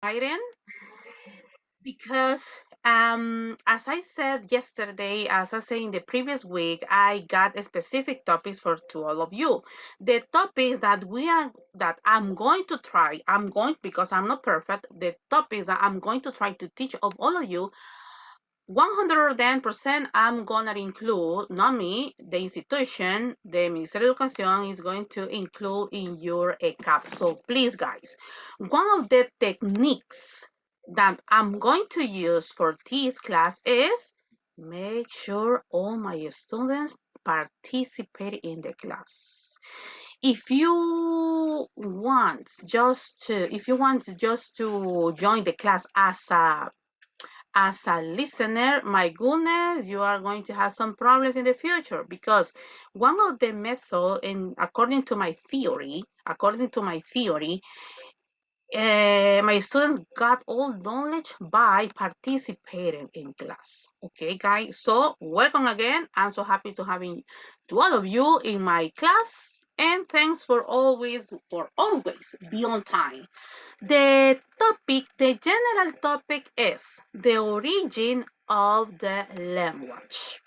excited because as I said yesterday, as I said in the previous week, I got a specific topics for to all of you. The topics that I'm going to try, I'm going because I'm not perfect. The topics that I'm going to try to teach of all of you 110% I'm gonna include, not me, the institution, the Ministerio de Educación is going to include in your ECAP. So please guys, one of the techniques that I'm going to use for this class is make sure all my students participate in the class. If you want just to join the class as a listener, my goodness, you are going to have some problems in the future because one of the methods, and according to my theory, my students got all knowledge by participating in class. Okay, guys. So welcome again. I'm so happy to having to all of you in my class, and thanks for always be on time. The general topic is the origin of the language.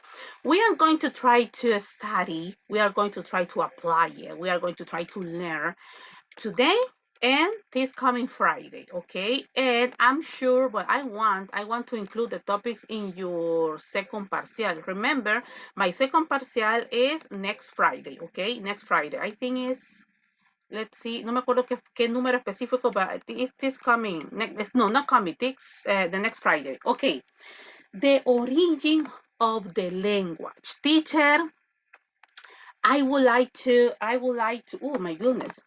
We are going to try to study, we are going to try to apply it, we are going to try to learn today and this coming Friday, okay? And I'm sure, but I want to include the topics in your second partial. Remember, my second partial is next Friday, okay? Next Friday. I think is let's see, no me acuerdo qué número específico, but it is coming. No, not coming. It's the next Friday. Okay. The origin of the language. Teacher, oh my goodness.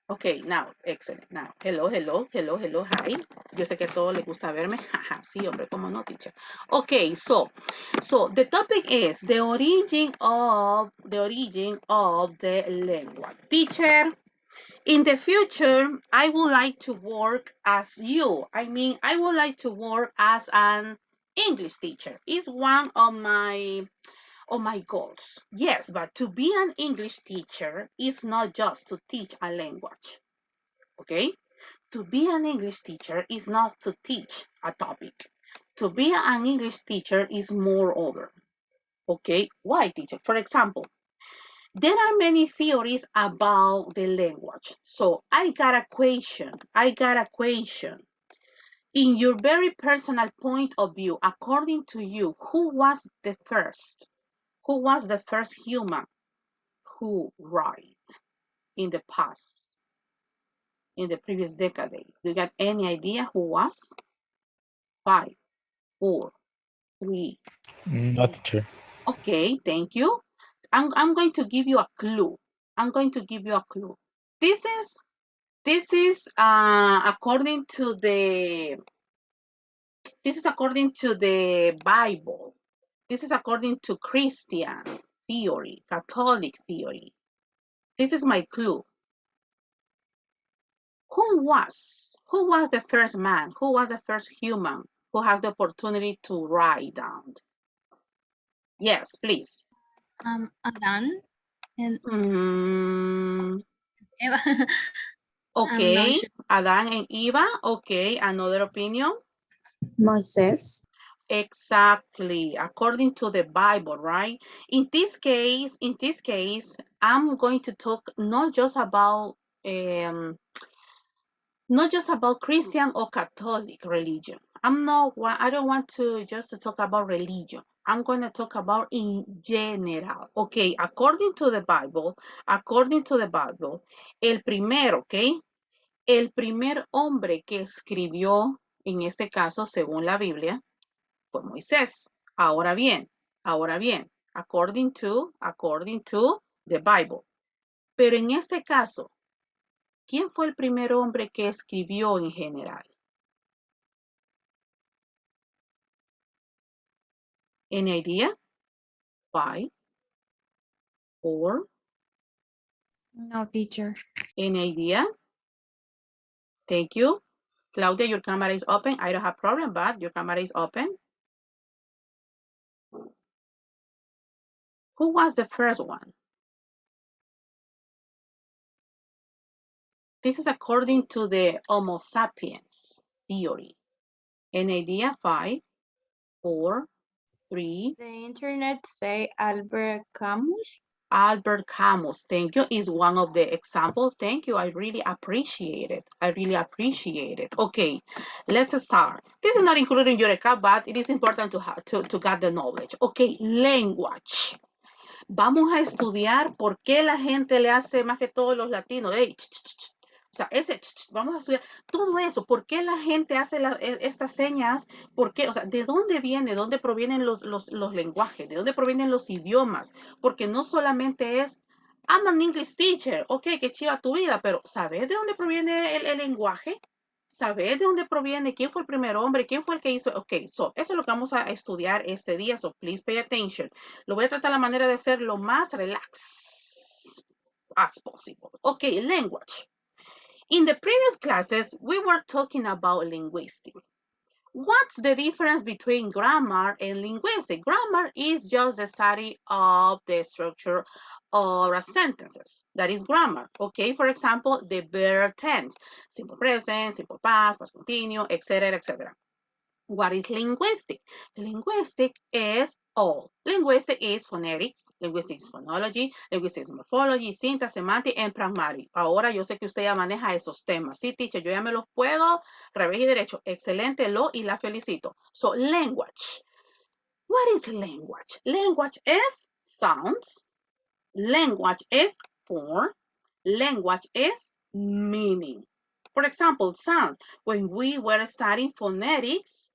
Okay, now, excellent. Now, hello, hi. Yo sé que a todos les gusta verme. Jaja, sí, hombre, cómo no, teacher. Okay, so the topic is the origin of the language. Teacher, in the future, I would like to work as you. I mean, I would like to work as an English teacher. It's one of my goals. Yes, but to be an English teacher is not just to teach a language. Okay? To be an English teacher is not to teach a topic. To be an English teacher is moreover. Okay? Why, teacher? For example, there are many theories about the language. So I got a question. In your very personal point of view, according to you, who was the first? Who was the first human who write in the past, in the previous decades? Do you got any idea who was? 5, 4, 3. No, teacher. Okay, thank you. I'm going to give you a clue. I'm going to give you a clue. This is according to the Bible. This is according to Christian theory, Catholic theory. This is my clue. Who was the first man? Who was the first human who has the opportunity to write down? Yes, please. Adán and Eva. I'm not Okay, sure. Adán and Eva. Okay, another opinion. Moisés. Exactly, according to the Bible, right? In this case, I'm going to talk um, not just about Christian or Catholic religion. I don't want to just to talk about religion. I'm going to talk about in general. Okay, according to the Bible, okay, el primer hombre que escribió, en este caso, según la Biblia, fue Moisés. Ahora bien, according to the Bible. Pero en este caso, ¿quién fue el primer hombre que escribió en general? Any idea? 5, 4, No, teacher. any idea? Thank you. Claudia, your camera is open. I don't have problem, but your camera is open. Who was the first one? This is according to the Homo sapiens theory. Any idea? 5, 4, 3. The internet say Albert Camus. Albert Camus, thank you, is one of the examples. Thank you. I really appreciate it. I really appreciate it. Okay, let's start. This is not included in Eureka, but it is important to get the knowledge. Okay, language. Vamos a estudiar por qué la gente le hace más que todos los latinos. Hey, o sea, vamos a estudiar todo eso. ¿Por qué la gente hace estas señas? ¿Por qué? O sea, ¿de dónde viene? ¿De dónde provienen los lenguajes? ¿De dónde provienen los idiomas? Porque no solamente es, I'm an English teacher. Ok, qué chiva tu vida, pero ¿sabes de dónde proviene el lenguaje? ¿Sabes de dónde proviene? ¿Quién fue el primer hombre? ¿Quién fue el que hizo? Ok, eso es lo que vamos a estudiar este día, so please pay attention. Lo voy a tratar la manera de ser lo más relax as possible. Ok, language. In the previous classes, we were talking about linguistics. What's the difference between grammar and linguistics? Grammar is just the study of the structure of sentences. That is grammar. Okay, for example, the verb tense, simple present, simple past, past continuous, etc., etc. What is linguistic? Linguistic is all. Linguistic is phonetics, linguistic is phonology, linguistic is morphology, syntax, semantic, and pragmatic. Ahora yo sé que usted ya maneja esos temas. Sí, teacher, yo ya me los puedo. Revés y derecho. Excelente, lo y la felicito. So, language. What is language? Language is sounds. Language is form. Language is meaning. For example, sound. When we were studying phonetics,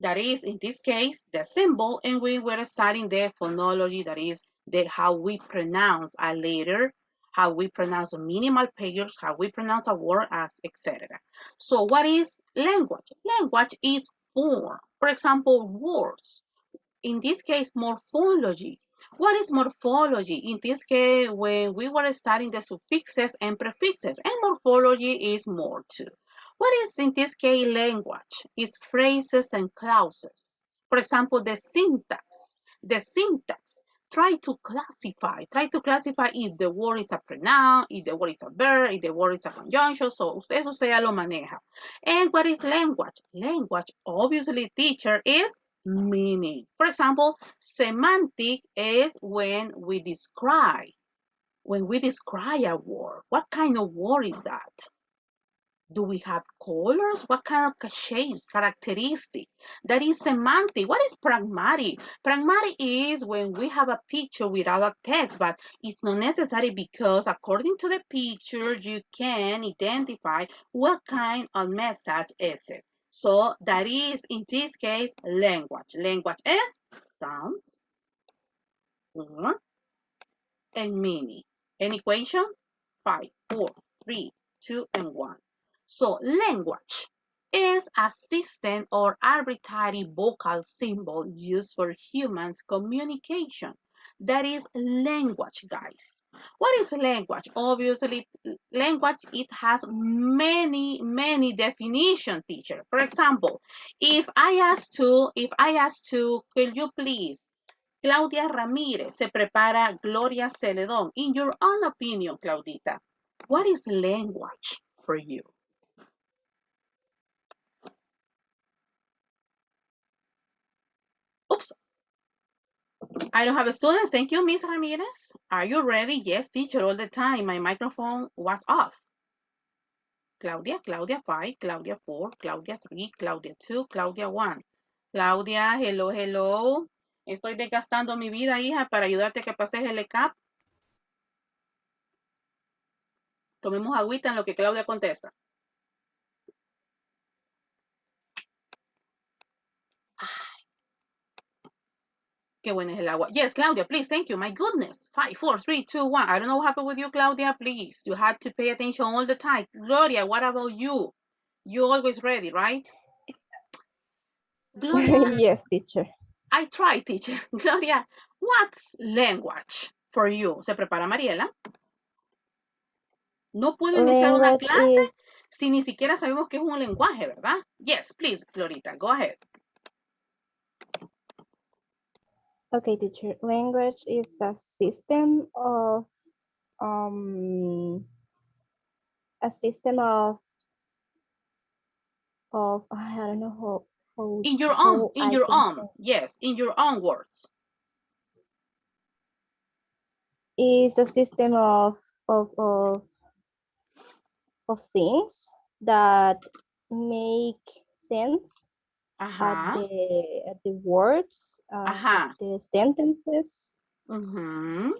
that is, in this case, the symbol, and we were studying the phonology, that is, how we pronounce a letter, how we pronounce a minimal pairs, how we pronounce a word, as etc. So what is language? Language is form. For example, words. In this case, morphology. What is morphology? In this case, when we were studying the suffixes and prefixes, and morphology is more too. What is, in this case, language? It's phrases and clauses. For example, the syntax. The syntax. Try to classify if the word is a pronoun, if the word is a verb, if the word is a conjunction. So, eso se ya lo maneja. And what is language? Language, obviously, teacher, is meaning. For example, semantic is when we describe a word. What kind of word is that? Do we have colors? What kind of shapes, characteristics? That is semantic. What is pragmatic? Pragmatic is when we have a picture without a text, but it's not necessary because according to the picture, you can identify what kind of message is it. So that is, in this case, language. Language is sounds, form, and meaning. Any question? 5, 4, 3, 2, and 1. So language is a system or arbitrary vocal symbol used for humans communication. That is language, guys. What is language? Obviously, language, it has many definitions, teacher. For example, if I ask to, could you please, Claudia Ramírez se prepara Gloria Celedón. In your own opinion, Claudita, what is language for you? Oops. I don't have students. Thank you, Miss Ramirez. Are you ready? Yes, teacher, all the time. My microphone was off. Claudia, Claudia 5, Claudia 4, Claudia 3, Claudia 2, Claudia 1. Claudia, hello, hello. Estoy desgastando mi vida, hija, para ayudarte a que pases el ECAP. Tomemos agüita en lo que Claudia contesta. Qué buena es el agua. Yes, Claudia, please, thank you. My goodness. 5, 4, 3, 2, 1. I don't know what happened with you, Claudia. Please, you have to pay attention all the time. Gloria, what about you? You always ready, right? Gloria. Yes, teacher. I try, teacher. Gloria, what's language for you? Se prepara Mariela. No puedo iniciar una Language clase is, si ni siquiera sabemos qué es un lenguaje, ¿verdad? Yes, please, Glorita, go ahead. okay, teacher. Language is a system of a system of I don't know how In your how in I your can own, yes, in your own words. say. Is a system of of of things that make sense Ajá, at the words, at ajá. the sentences. Mm-hmm.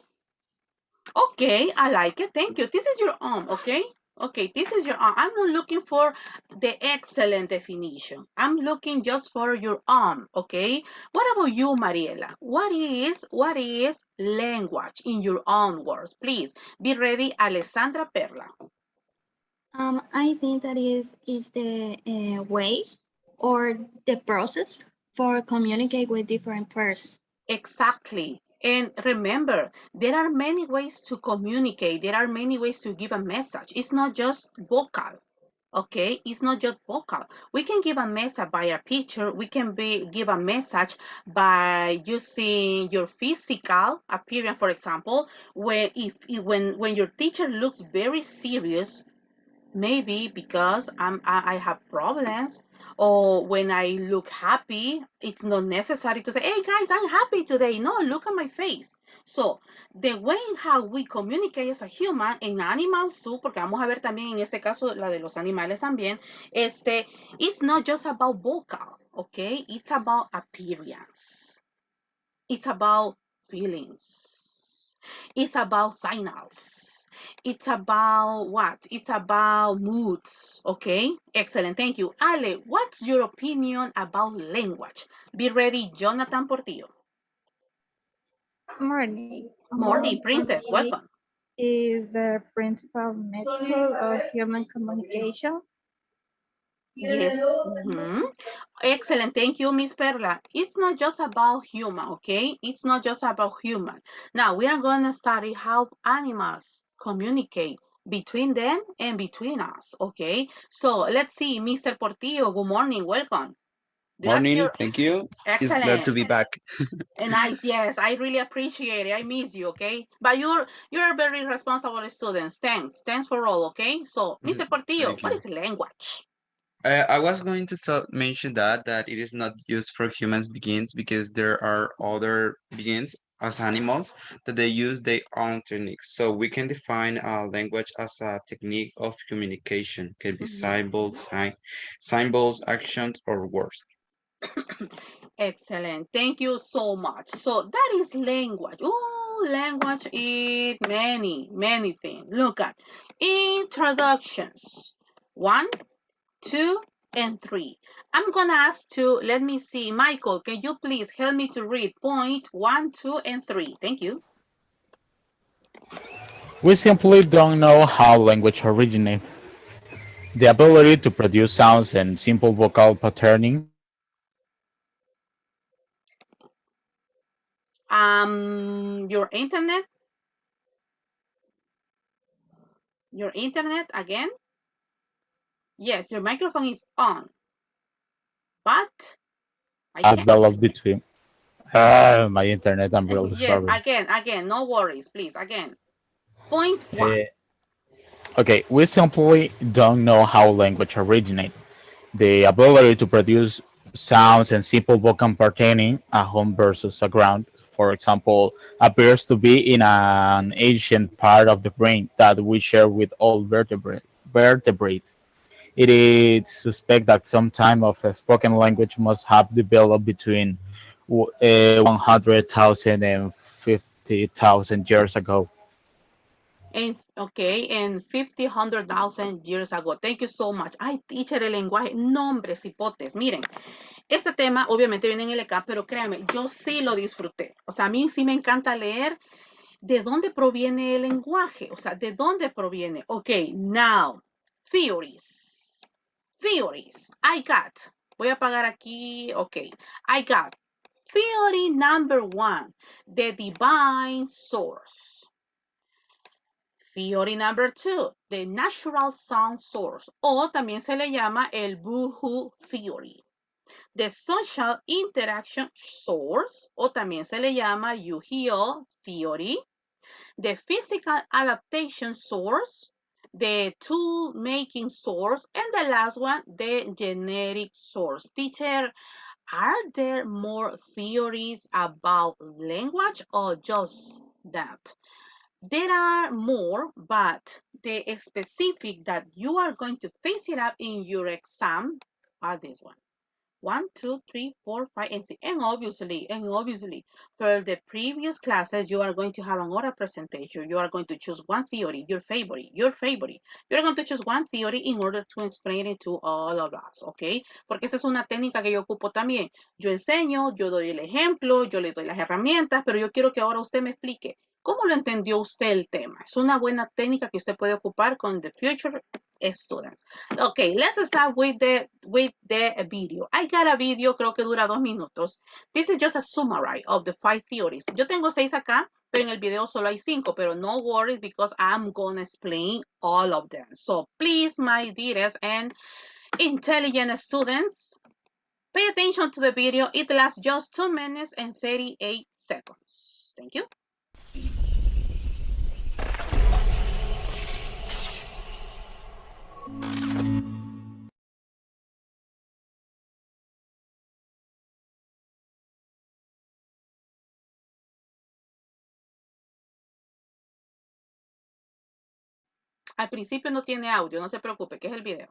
Okay, I like it. Thank you. This is your own, okay? Okay, this is your own. I'm not looking for the excellent definition. I'm looking just for your own, okay? What about you, Mariela? What is language in your own words? Please be ready, Alessandra Perla. I think that is the way or the process for communicate with different persons. Exactly. And remember, there are many ways to communicate. There are many ways to give a message. It's not just vocal. Okay, it's not just vocal. We can give a message by a picture. We can give a message by using your physical appearance. For example, when your teacher looks very serious, maybe because I have problems, or when I look happy, it's not necessary to say, hey guys, I'm happy today. No, look at my face. So, the way in how we communicate as a human, en animals too, porque vamos a ver también en ese caso la de los animales también, it's not just about vocal, okay? It's about appearance. It's about feelings. It's about signals. It's about what? It's about moods. Okay? Excellent. Thank you. Ale, what's your opinion about language? Be ready, Jonathan Portillo. Morning. Morning, For princess. me, Welcome. is the principal method of human communication. Yes. Excellent. Thank you, Miss Perla. It's not just about human, okay? It's not just about human. Now, we are going to study how animals communicate between them and between us, okay? So, let's see, Mr. Portillo, good morning. Welcome. Do you have Morning, your thank you. It's glad excellent to be back. nice? Yes, I really appreciate it. I miss you, okay? But you're a very responsible students. Thanks for all, okay? So, Mr. Portillo, Thank what you. is language? I was going to mention that it is not used for humans beings because there are other beings as animals that they use their own techniques. So we can define language as a technique of communication. Can be Mhm. symbols, actions, or words. Excellent. Thank you so much. So that is language. Oh, language is many, many things. Look at introductions. 1, 2, and 3. I'm gonna ask to, let me see, Michael, can you please help me to read point 1, 2, and 3? Thank you. We simply don't know how language originated. The ability to produce sounds and simple vocal patterning. Your your internet again? Yes, your microphone is on, but I can't. Developed between my internet. I'm really Yes, sorry. again, no worries, please, again. Point 1. Uh, okay, we simply don't know how language originated. The ability to produce sounds and simple vocal pertaining a home versus a ground, for example, appears to be in an ancient part of the brain that we share with all vertebrates. It is suspected that some time of a spoken language must have developed between 100,000 and 50,000 years ago. And okay, and 100,000 years ago. Thank you so much. Ay, teacher, el lenguaje, nombres, hipotes. Miren, este tema obviamente viene en el ECA, pero créanme, yo sí lo disfruté. O sea, a mí sí me encanta leer de dónde proviene el lenguaje. O sea, de dónde proviene. Ok, now, theories. Theories. Voy a apagar aquí. Ok, I got theory number 1, the divine source. Theory number 2, the natural sound source, o también se le llama el Boohoo theory. The social interaction source, o también se le llama Yu-Gi-Oh theory. The physical adaptation source, the tool-making source, and the last one, the genetic source. Teacher, are there more theories about language or just that? There are more, but the specific that you are going to face it up in your exam are this one. 1, 2, 3, 4, 5, and 6. And obviously, for the previous classes, you are going to have another presentation. You are going to choose one theory, your favorite. You're going to choose one theory in order to explain it to all of us, ¿ok? Porque esa es una técnica que yo ocupo también. Yo enseño, yo doy el ejemplo, yo le doy las herramientas, pero yo quiero que ahora usted me explique cómo lo entendió usted el tema. Es una buena técnica que usted puede ocupar con the future students. Okay, let's start with the video. I got a video, creo que dura 2 minutos. This is just a summary of the 5 theories. Yo tengo 6 acá, pero en el video solo hay 5, pero no worries because I'm gonna explain all of them. So please, my dearest and intelligent students, pay attention to the video. It lasts just 2 minutes and 38 seconds. Thank you. Al principio no tiene audio, no se preocupe, que es el video.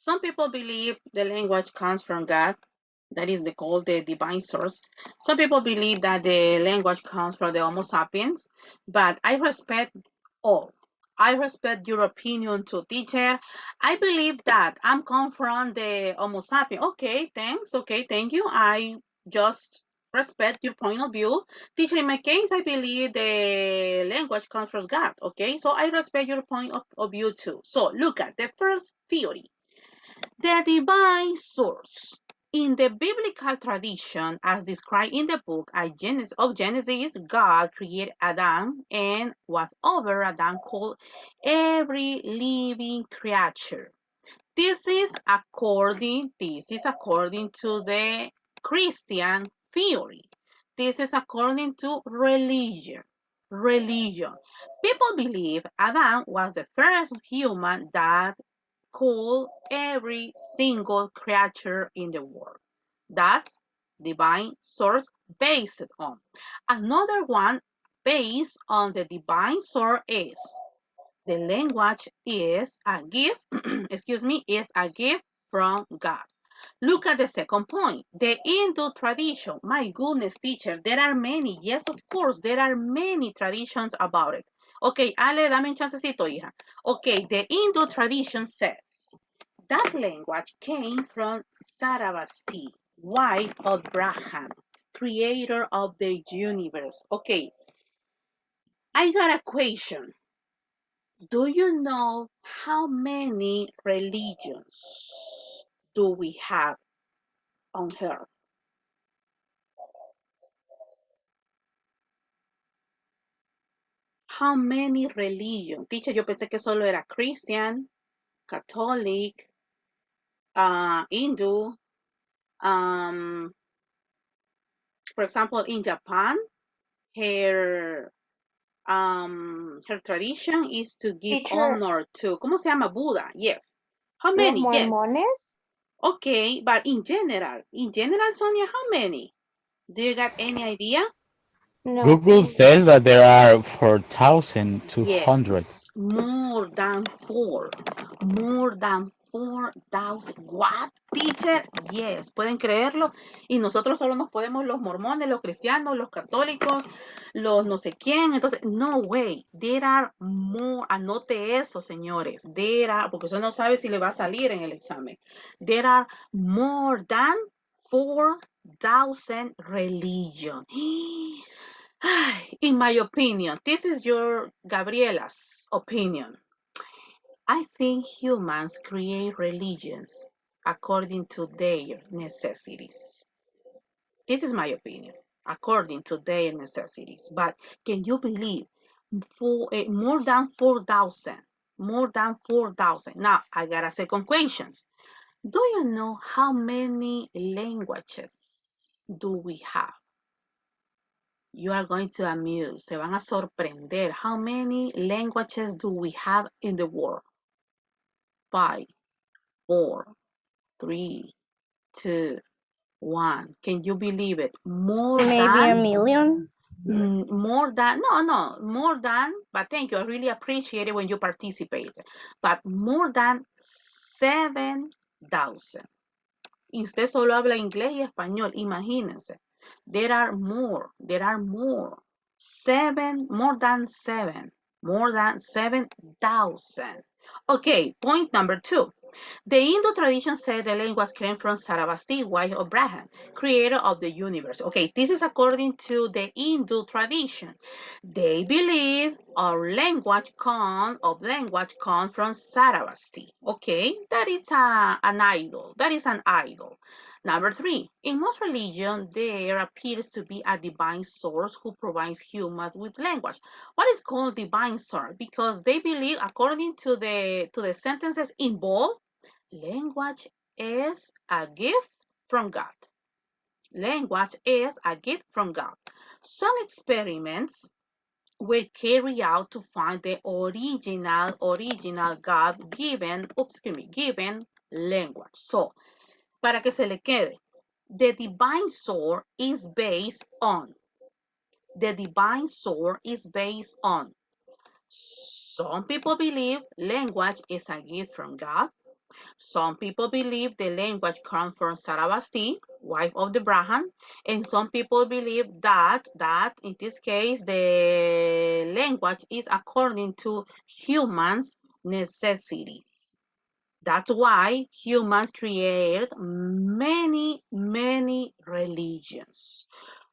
Some people believe the language comes from God. That is called the divine source. Some people believe that the language comes from the Homo sapiens, but I respect all. I respect your opinion too, teacher. I believe that I'm come from the Homo sapiens. Okay, thanks. Okay, thank you. I just respect your point of view. Teacher, in my case, I believe the language comes from God. Okay, so I respect your point of view too. So look at the first theory. The divine source. In the biblical tradition, as described in the book of Genesis, God created Adam and was over Adam called every living creature. This is according to the Christian theory. This is according to religion. People believe Adam was the first human that could every single creature in the world. That's divine source based on. Another one based on the divine source is The language is a gift, excuse me, is a gift from God. Look at the second point. The Hindu tradition. My goodness, teacher, there are many. Yes, of course, there are many traditions about it. Okay, Ale, dame un chancecito, hija. Okay, the Hindu tradition says that language came from Saravasti, wife of Brahma, creator of the universe. Okay, I got a question. Do you know how many religions do we have on earth? How many religions? Teacher, yo pensé que solo era Christian, Catholic, Hindu. For example, in Japan, her her tradition is to give Teacher, honor to, ¿cómo se llama? Buddha. Yes. How los many? Yes. mormones. Okay, but in general, Sonia, how many? Do you got any idea? No. Google says that there are 4,200. Yes, more than 4,000. What, teacher? Yes, ¿pueden creerlo? Y nosotros solo nos podemos los mormones, los cristianos, los católicos, los no sé quién. Entonces, no way, there are more. Anote eso, señores. There are, porque usted no sabe si le va a salir en el examen. There are more than 4,000 religions. In my opinion, this is your Gabriela's opinion. I think humans create religions according to their necessities. This is my opinion, according to their necessities. But can you believe more than 4,000? More than 4,000. Now, I got a second question. Do you know how many languages do we have? You are going to amuse, se van a sorprender. How many languages do we have in the world? 5, 4, 3, 2, 1. Can you believe it? Maybe a million. More than, but thank you. I really appreciate it when you participate. But more than 7,000. Y usted solo habla inglés y español, imagínense. There are more. More than 7,000. Okay, point number 2. The Hindu tradition said the language came from Saravasti, wife of Brahma, creator of the universe. Okay, this is according to the Hindu tradition. They believe our language comes from Saravasti. Okay, that is an idol. That is an idol. Number 3, in most religions, there appears to be a divine source who provides humans with language. What is called divine source? Because they believe, according to the sentences involved, language is a gift from God. Language is a gift from God. Some experiments were carried out to find the original God-given language. So, para que se le quede, the divine source is based on. Some people believe language is a gift from God. Some people believe the language comes from Saravasti, wife of the Brahman, and some people believe that in this case the language is according to humans' necessities. That's why humans create many religions.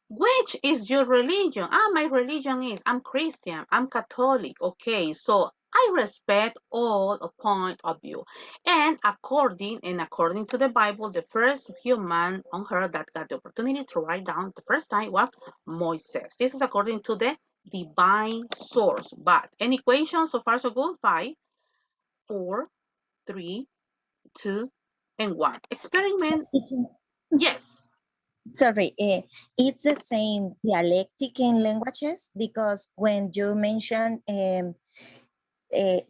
Which is your religion? My religion is, I'm Christian, I'm Catholic. Okay, so I respect all point of view. And according to the Bible, the first human on earth that got the opportunity to write down the first time was Moses. This is according to the divine source. But any questions so far so good? 5, 4, 3, 2, and 1. Experiment. Yes. Sorry, it's the same dialectic in languages because when you mentioned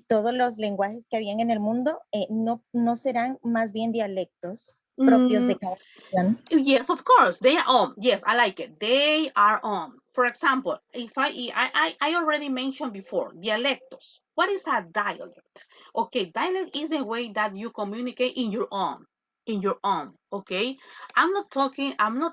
todos los lenguajes que habían en el mundo, no serán más bien dialectos propios de cada región. Yes, of course, they are Yes, I like it. They are For example, if I already mentioned before, dialectos. What is a dialect? Okay, dialect is a way that you communicate in your own. Okay. I'm not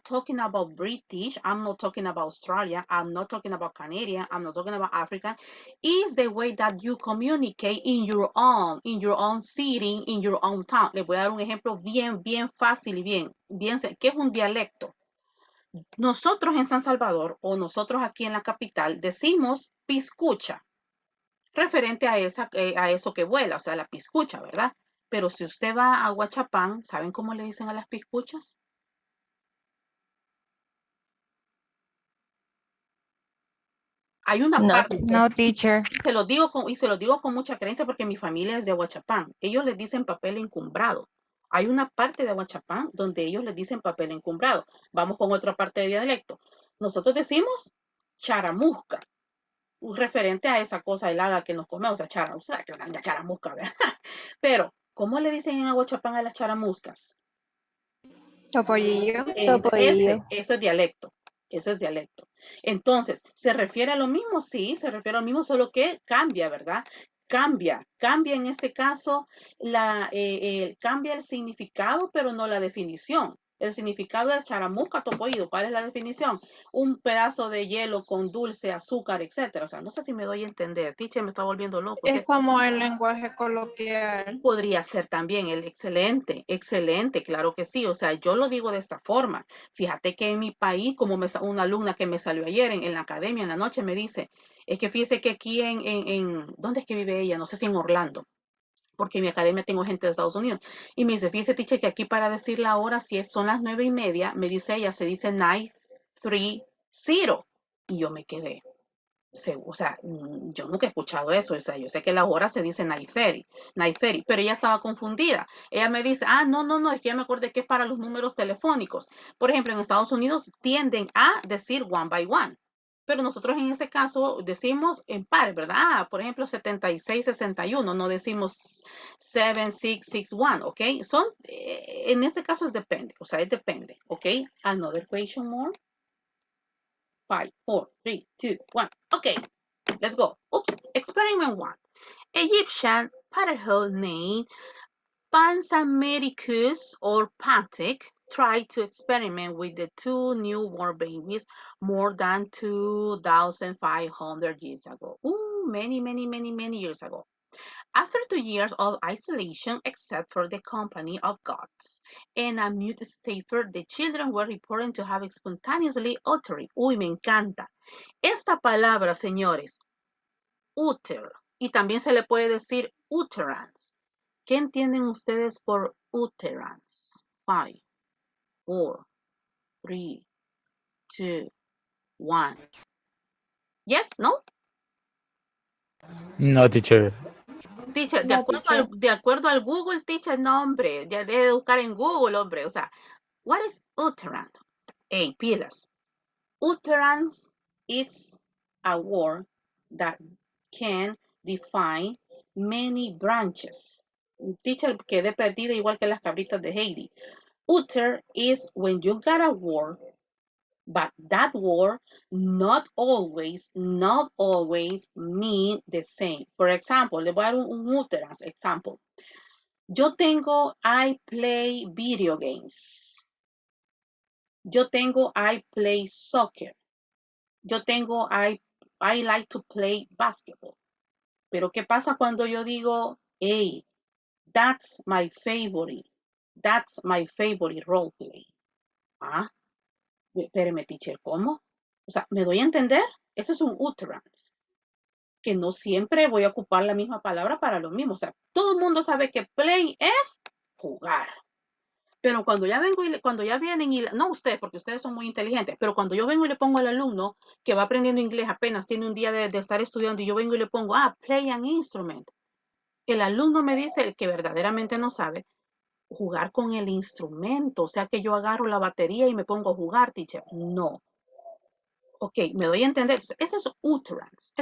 talking about British, I'm not talking about Australia, I'm not talking about Canadian, I'm not talking about African. Is the way that you communicate in your own city, in your own town. Les voy a dar un ejemplo bien fácil y bien, ¿qué es un dialecto? Nosotros en San Salvador o nosotros aquí en la capital decimos piscucha, referente a eso que vuela, o sea, la piscucha, ¿verdad? Pero si usted va a Huachapán, ¿saben cómo le dicen a las piscuchas? Hay una No, parte, teacher. No, teacher. y se lo digo con mucha creencia porque mi familia es de Huachapán. Ellos les dicen papel encumbrado. Hay una parte de Huachapán donde ellos les dicen papel encumbrado. Vamos con otra parte de dialecto. Nosotros decimos charamusca, referente a esa cosa helada que nos comemos, o sea, la charamusca, ¿verdad? Pero, ¿cómo le dicen en Aguachapán a las charamuscas? Topollillo. Topollillo. Eso es dialecto. Eso es dialecto. Entonces, ¿se refiere a lo mismo? Sí, se refiere a lo mismo, solo que cambia, ¿verdad? Cambia en este caso, cambia el significado, pero no la definición. El significado es charamusca, topoído. ¿Cuál es la definición? Un pedazo de hielo con dulce, azúcar, etcétera. O sea, no sé si me doy a entender. Teacher, me está volviendo loco. Es como el lenguaje coloquial. Podría ser también el excelente, claro que sí. O sea, yo lo digo de esta forma. Fíjate que en mi país, como una alumna que me salió ayer en la academia en la noche me dice, es que fíjese que aquí ¿dónde es que vive ella? No sé si en Orlando, porque en mi academia tengo gente de Estados Unidos. Y me dice, fíjese, teacher, que aquí para decir la hora, si son las 9:30, me dice ella, se dice 9:30. Y yo me quedé. O sea, yo nunca he escuchado eso, o sea, yo sé que las horas se dice 9:30, pero ella estaba confundida. Ella me dice, no, es que ya me acordé que es para los números telefónicos. Por ejemplo, en Estados Unidos tienden a decir one by one, pero nosotros en este caso decimos en pares, ¿verdad? Por ejemplo, 7661, no decimos 7661, ¿ok? En este caso es depende, o sea, es depende, ¿ok? Another question more. 5, 4, 3, 2, 1. Okay, let's go. Oops, experiment 1. Egyptian patriarchal name Pansamericus or Pantic tried to experiment with the two newborn babies more than 2,500 years ago. Many years ago. After 2 years of isolation, except for the company of gods and a mute staffer, the children were reported to have spontaneously uttered. Me encanta. Esta palabra, señores, uter, y también se le puede decir uterance. ¿Qué entienden ustedes por uterance? 5, 4, 3, 2, 1. Yes, no? No, teacher. Teacher, No, teacher. de acuerdo al Google, teacher, no, hombre, ya debe buscar en Google, hombre, o sea, what is uterant? Hey, pilas. Uterance is a word that can define many branches. Teacher, quedé perdida igual que las cabritas de Heidi. Uter is when you got a word, but that word not always mean the same. For example, le voy a dar un uterance example. Yo tengo I play video games. Yo tengo I play soccer. Yo tengo I like to play basketball. Pero ¿qué pasa cuando yo digo, hey, that's my favorite role play? Espéreme, teacher, ¿cómo? O sea, ¿me doy a entender? Eso es un uterance, que no siempre voy a ocupar la misma palabra para lo mismo. O sea, todo el mundo sabe que play es jugar. Pero cuando ya vienen no ustedes, porque ustedes son muy inteligentes, pero cuando yo vengo y le pongo al alumno que va aprendiendo inglés, apenas tiene un día de estar estudiando, y yo vengo y le pongo, play an instrument. El alumno me dice, el que verdaderamente no sabe, jugar con el instrumento, o sea que yo agarro la batería y me pongo a jugar, teacher. No. Ok, me doy a entender. Eso es uterance.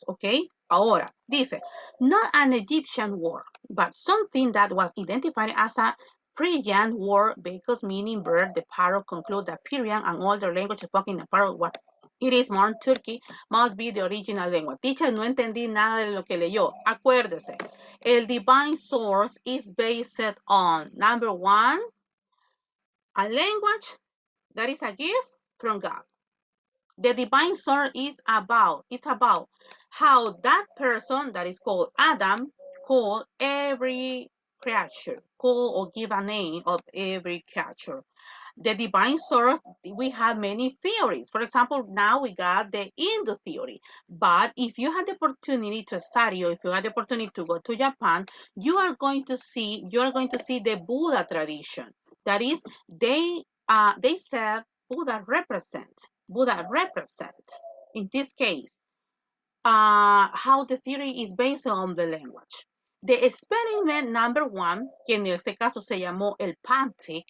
Ok. Ahora, dice, not an Egyptian word, but something that was identified as a Phrygian word because meaning bird, the parrot conclude that Syrian and older languages spoken in the parrot what It is more Turkey, must be the original language. Teacher, no entendí nada de lo que leyó. Acuérdese, el divine source is based on, number one, a language that is a gift from God. The divine source is about, it's about how that person that is called Adam called every creature, call or give a name of every creature. The divine source, we have many theories. For example, now we got the Hindu theory. But if you had the opportunity to study, or if you had the opportunity to go to Japan, you are going to see the Buddha tradition. That is, they said Buddha represent. In this case, how the theory is based on the language. The experiment number one, que en este caso se llamó el Pantic,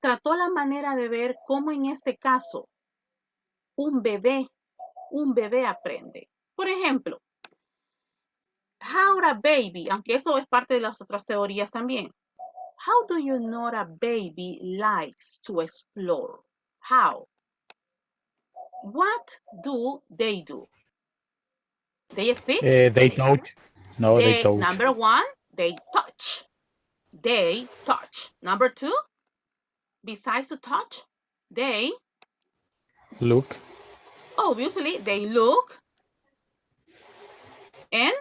trató la manera de ver cómo en este caso un bebé aprende. Por ejemplo, how a baby, aunque eso es parte de las otras teorías también. How do you know a baby likes to explore? How? What do? They speak? They touch. No, they touch. Number one, they touch. Number two, besides to touch, they Look. obviously they look, and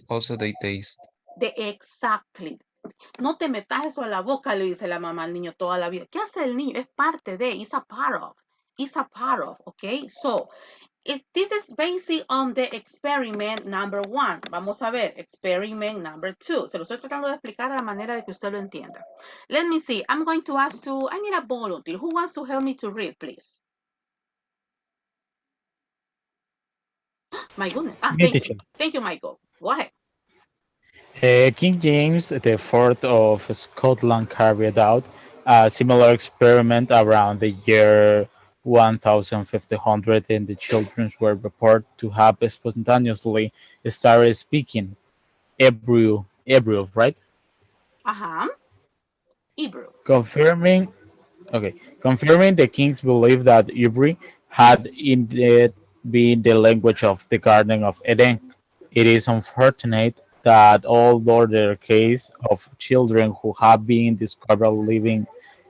Also, they taste. exactly. No te metas eso a la boca, le dice la mamá al niño toda la vida. ¿Qué hace el niño? Es parte de, it's a part of, okay? So, this is based on the experiment number one. Vamos a ver, experiment number two. Se lo estoy tratando de explicar a la manera de que usted lo entienda. Let me see. I'm going to ask you, I need a volunteer. Who wants to help me to read, please? My goodness. Thank you, Michael. Go ahead. King James IV of Scotland carried out a similar experiment around the year 1500, and the children were reported to have spontaneously started speaking Hebrew, right? Hebrew. Confirming the king's belief that Hebrew had indeed been the language of the Garden of Eden. It is unfortunate that all other cases of children who have been discovered living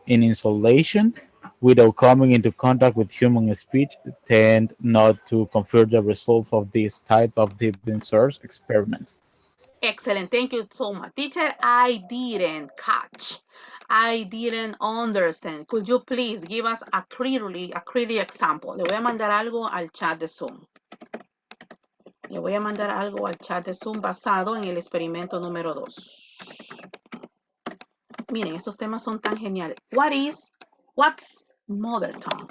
in isolation without coming into contact with human speech tend not to confirm the result of this type of divine source experiments. Excellent. Thank you so much. Teacher, I didn't catch. I didn't understand. Could you please give us a clearly example? Le voy a mandar algo al chat de Zoom. Le voy a mandar algo al chat de Zoom basado en el experimento número 2. Miren, estos temas son tan geniales. What's mother tongue?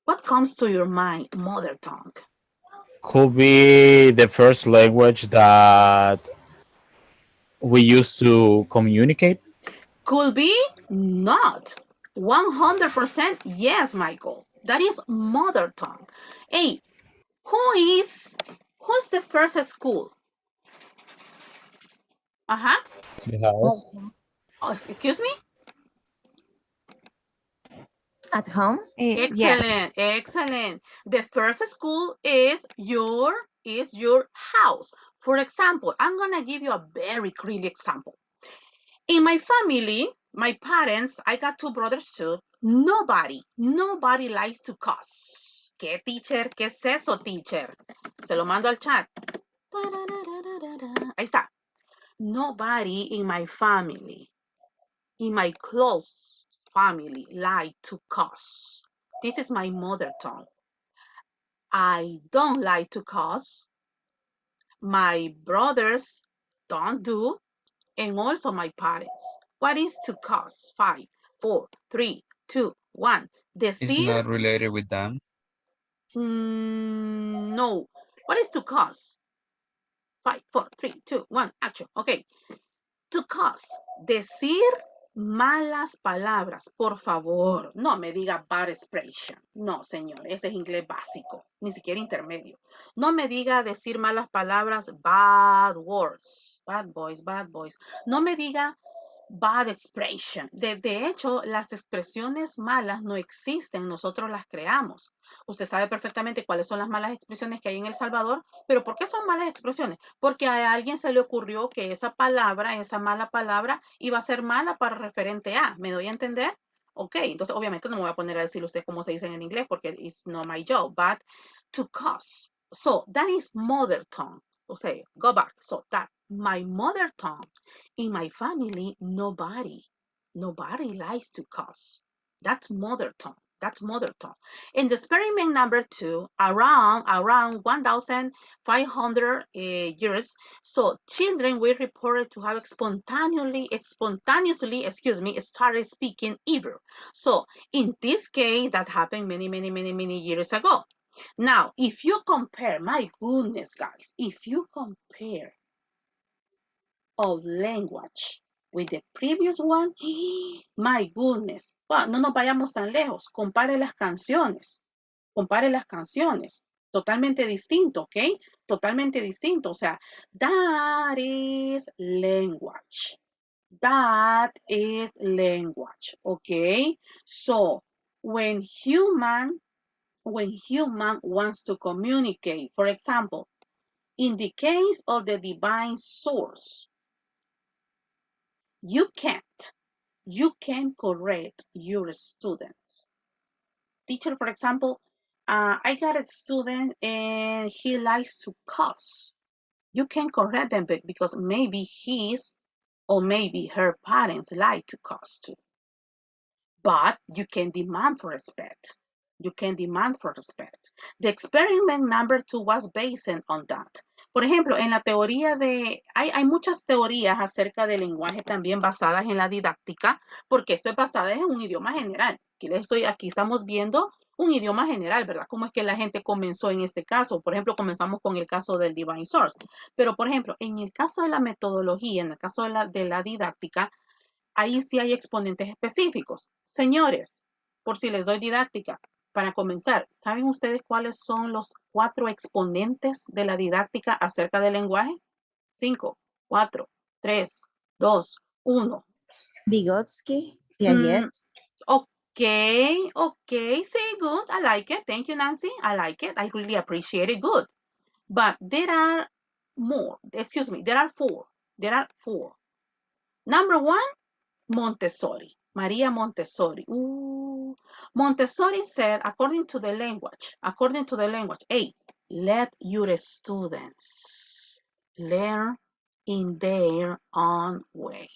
What comes to your mind, mother tongue? Could be the first language that we use to communicate. Could be not. 100% yes, Michael. That is mother tongue. Hey, who's the first school? The house. Oh, excuse me? At home? Excellent, excellent. The first school is your house. For example, I'm gonna give you a very clear example. In my family, my parents, I got two brothers too. Nobody likes to cuss. ¿Qué, teacher? ¿Qué es eso, teacher? Se lo mando al chat. Ahí está. Nobody in my family, in my close family, like to cuss. This is my mother tongue. I don't like to cuss. My brothers don't do, and also my parents. What is to cuss? 5, 4, 3, 2, 1. It's Decir? not related with them. No. What is to cuss? 5, 4, 3, 2, 1, action. Okay. To cuss. Decir malas palabras, por favor. No me diga bad expression. No, señor, ese es inglés básico, ni siquiera intermedio. No me diga decir malas palabras, bad words, bad boys. No me diga bad expression. De hecho, las expresiones malas no existen, nosotros las creamos. Usted sabe perfectamente cuáles son las malas expresiones que hay en El Salvador, pero ¿por qué son malas expresiones? Porque a alguien se le ocurrió que esa palabra, esa mala palabra, iba a ser mala para referente a. ¿Me doy a entender? Ok, entonces obviamente no me voy a poner a decirle a usted cómo se dice en inglés porque it's not my job, but to cuss. So that is mother tongue. O sea, go back. So that my mother tongue. In my family, nobody likes to cuss. That's mother tongue. That's mother tongue. In the experiment number 2, around 1,500 years, so children were reported to have spontaneously, started speaking Hebrew. So in this case, that happened many years ago. Now, if you compare, my goodness, guys, if you compare of language with the previous one, my goodness. Well, no nos vayamos tan lejos. Compare las canciones. Totalmente distinto, ¿ok? Totalmente distinto. O sea, that is language. That is language, ¿ok? So, when human wants to communicate, for example, in the case of the divine source, you can correct your students. Teacher, for example, I got a student and he likes to cuss. You can correct them because maybe his or maybe her parents like to cuss too. But you can demand for respect. The experiment number 2 was based on that. Por ejemplo, en la teoría hay muchas teorías acerca del lenguaje también basadas en la didáctica, porque esto es basado en un idioma general. Aquí estamos viendo un idioma general, ¿verdad? Cómo es que la gente comenzó en este caso. Por ejemplo, comenzamos con el caso del Divine Source. Pero, por ejemplo, en el caso de la metodología, en el caso de la didáctica, ahí sí hay exponentes específicos. Señores, por si les doy didáctica, para comenzar, ¿saben ustedes cuáles son los 4 exponentes de la didáctica acerca del lenguaje? 5, 4, 3, 2, 1. Vygotsky, Piaget. Okay, say good. I like it. Thank you, Nancy. I like it. I really appreciate it. Good. But there are more. Excuse me. There are 4. Number 1, Montessori. Maria Montessori. Montessori said, according to the language, hey, let your students learn in their own way.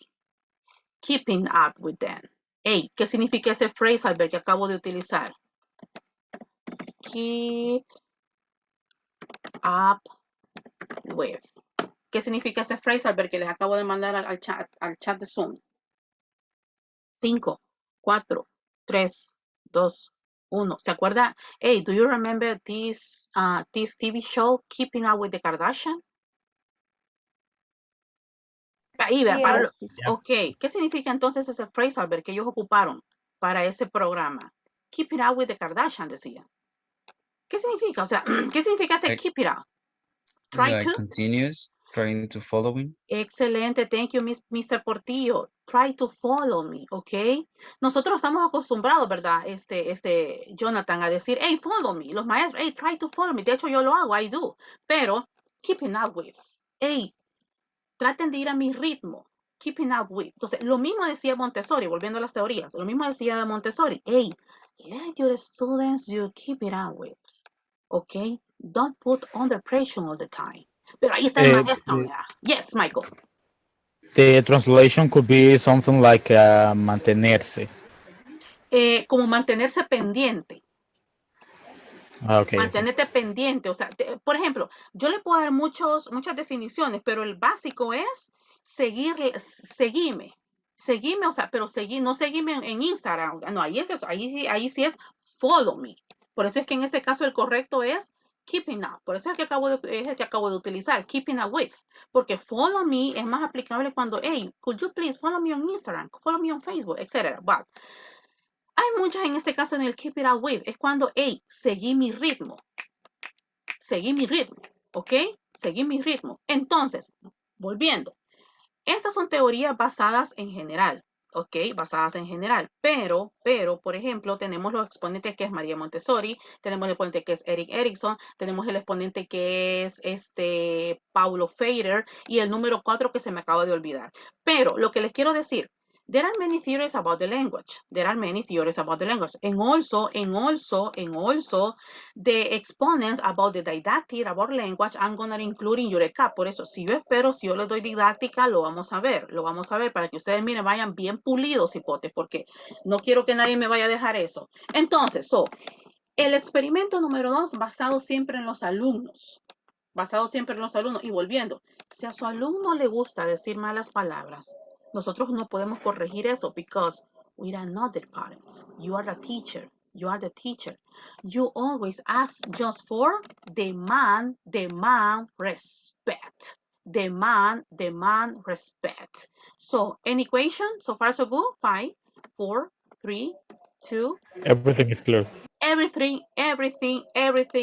Keeping up with them. Hey, ¿qué significa ese phrase, que acabo de utilizar? Keep up with. ¿Qué significa ese phrase, que les acabo de mandar al chat de Zoom? 5, 4, 3, 2, 1. ¿Se acuerda? Hey, do you remember this TV show, Keeping Up with the Kardashians? Ahí, Yes. Ok, ¿qué significa entonces ese phrase, que ellos ocuparon para ese programa? Keep it up with the Kardashians, decían. ¿Qué significa? O sea, ¿qué significa ese keep it up? Try to. Continuous, trying to following. Excelente, thank you, Mr. Portillo. Try to follow me, ¿ok? Nosotros estamos acostumbrados, ¿verdad? Jonathan, a decir, hey, follow me. Los maestros, hey, try to follow me. De hecho, yo lo hago, I do. Pero, keeping up with. Hey, traten de ir a mi ritmo. Keeping up with. Entonces, lo mismo decía Montessori, volviendo a las teorías. Lo mismo decía Montessori. Hey, let your students you keep it up with. ¿Ok? Don't put under pressure all the time. Pero ahí está el maestro, ¿verdad? Yes, Michael. The translation could be something like mantenerse. Como mantenerse pendiente. Okay. Mantenerte pendiente. O sea, por ejemplo, yo le puedo dar muchas definiciones, pero el básico es seguirme. Seguime, o sea, pero no seguirme en Instagram. No, ahí es eso. Ahí sí es follow me. Por eso es que en este caso el correcto es keeping up. Por eso es el que acabo de utilizar, keeping up with. Porque follow me es más aplicable cuando, hey, could you please follow me on Instagram, follow me on Facebook, etc. But hay muchas en este caso en el keep it up with. Es cuando, hey, seguí mi ritmo, ¿ok? Seguí mi ritmo. Entonces, volviendo. Estas son teorías basadas en general, ¿ok? Basadas en general. Pero, por ejemplo, tenemos los exponentes que es María Montessori, tenemos el exponente que es Erik Erikson, tenemos el exponente que es Paulo Freire y el número 4 que se me acaba de olvidar. Pero lo que les quiero decir, there are many theories about the language. There are many theories about the language. And also, the exponents about the didactic about language, I'm going to include in your recap. Por eso, si yo les doy didáctica, lo vamos a ver para que ustedes, miren, vayan bien pulidos, hipotes, porque no quiero que nadie me vaya a dejar eso. Entonces, el experimento número 2, basado siempre en los alumnos. Y volviendo, si a su alumno le gusta decir malas palabras, nosotros no podemos corregir eso because we are not the parents. You are the teacher. You always ask just for demand respect. Demand respect. So, any question? So far, so good? 5, 4, 3, 2. Everything is clear. Everything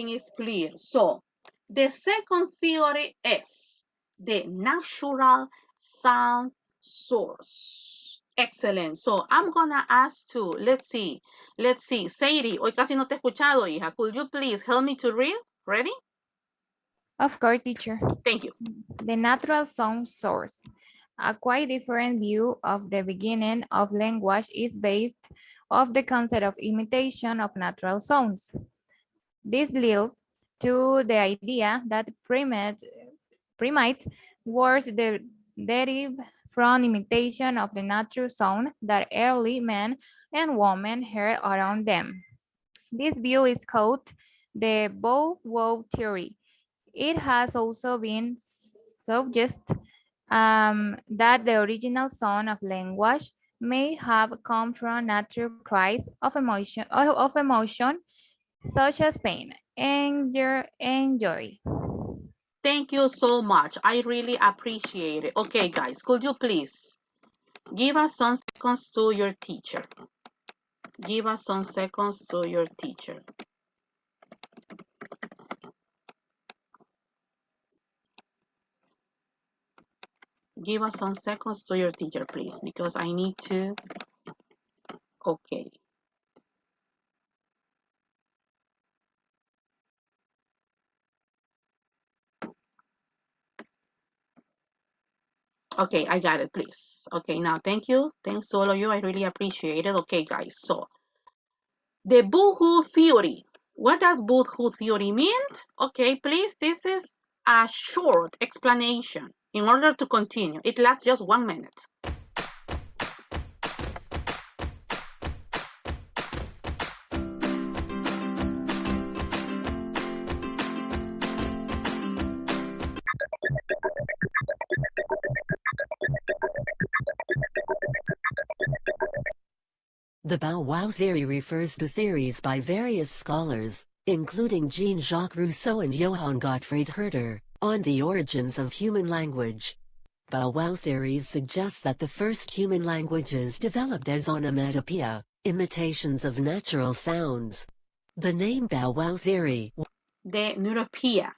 is clear. So, the second theory is the natural sound source. Excellent. So, I'm gonna ask to, let's see. Sadie, hoy casi no te he escuchado, hija. Could you please help me to read? Ready? Of course, teacher. Thank you. The natural sound source. A quite different view of the beginning of language is based on the concept of imitation of natural sounds. This leads to the idea that primate words derive from imitation of the natural sound that early men and women heard around them. This view is called the bow-wow theory. It has also been suggested that the original sound of language may have come from natural cries of emotion, such as pain, anger, and joy. Thank you so much. I really appreciate it. Okay, guys, could you please give us some seconds to your teacher? Give us some seconds to your teacher. Give us some seconds to your teacher, please, because I need to. Okay. Okay, I got it, please. Okay, now thank you. Thanks to all of you. I really appreciate it. Okay, guys, so the boohoo theory. What does boohoo theory mean? Okay, please, this is a short explanation in order to continue. It lasts just 1 minute. The bow-wow theory refers to theories by various scholars, including Jean-Jacques Rousseau and Johann Gottfried Herder, on the origins of human language. Bow-wow theories suggest that the first human languages developed as onomatopoeia, imitations of natural sounds. The name bow-wow theory, The neuropia,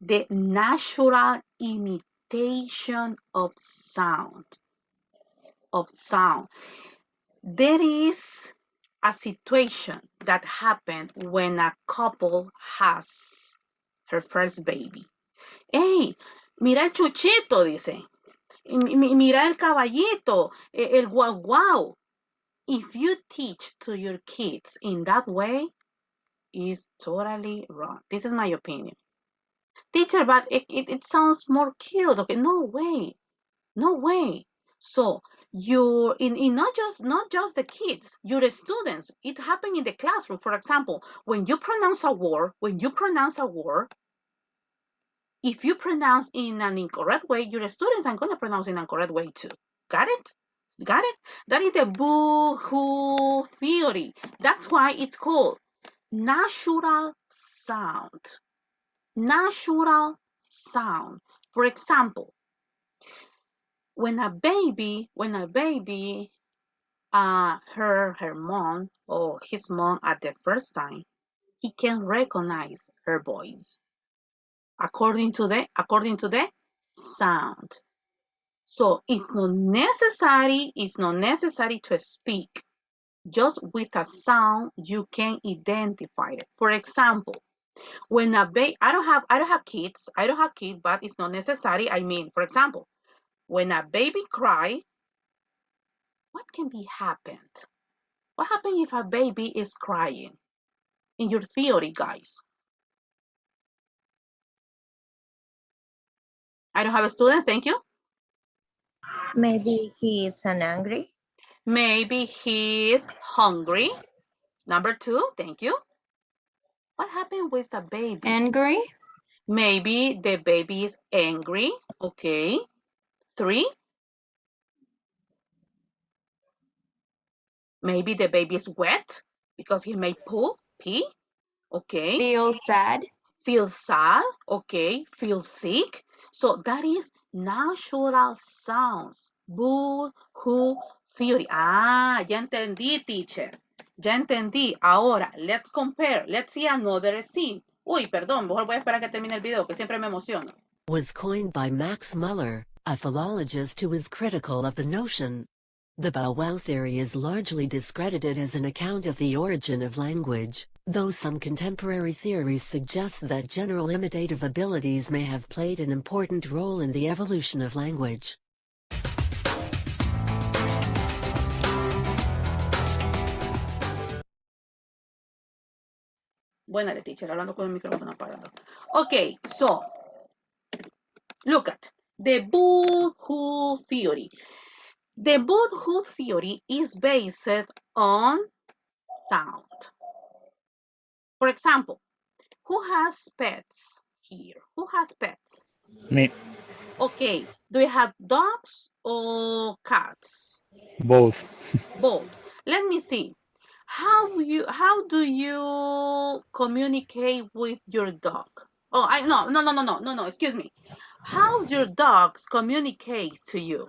the natural imitation of sound. There is a situation that happened when a couple has her first baby. Hey, mira el chuchito, dice. Mira el caballito, el guau guau. If you teach to your kids in that way, it's totally wrong. This is my opinion. Teacher, but it sounds more cute. Okay, no way. So you in not just the kids, your students. It happened in the classroom. For example, when you pronounce a word, if you pronounce in an incorrect way, your students are going to pronounce in an incorrect way too. Got it? That is the boohoo theory. That's why it's called natural sound. For example, when a baby, her mom or his mom at the first time, he can recognize her voice according to the sound. So it's not necessary to speak. Just with a sound, you can identify it. For example, when a baby, I don't have kids, but it's not necessary. I mean, for example, when a baby cry, what can be happened? What happens if a baby is crying? In your theory, guys. I don't have a student, thank you. Maybe he is an angry. Maybe he is hungry. Number 2, thank you. What happened with a baby? Angry. Maybe the baby is angry. Okay. 3. Maybe the baby is wet because he may pee. Okay. Feel sad. Feel sad. Okay. Feel sick. So that is natural sounds. Boo, who, theory. Ah, ya entendí, teacher. Ya entendí. Ahora, let's compare. Let's see another scene. Uy, perdón, mejor voy a esperar que termine el video, que siempre me emociono. Was coined by Max Muller, a philologist who was critical of the notion. The Bow Wow theory is largely discredited as an account of the origin of language, though some contemporary theories suggest that general imitative abilities may have played an important role in the evolution of language. Buena de teacher, hablando con el micrófono apagado. Okay, so look at the Boo-Hoo theory. The Boo-Hoo theory is based on sound. For example, who has pets here? Who has pets? Me, Okay, do you have dogs or cats? both. Both. Let me see. How do you communicate with your dog? Oh, no, excuse me. How's your dogs communicate to you?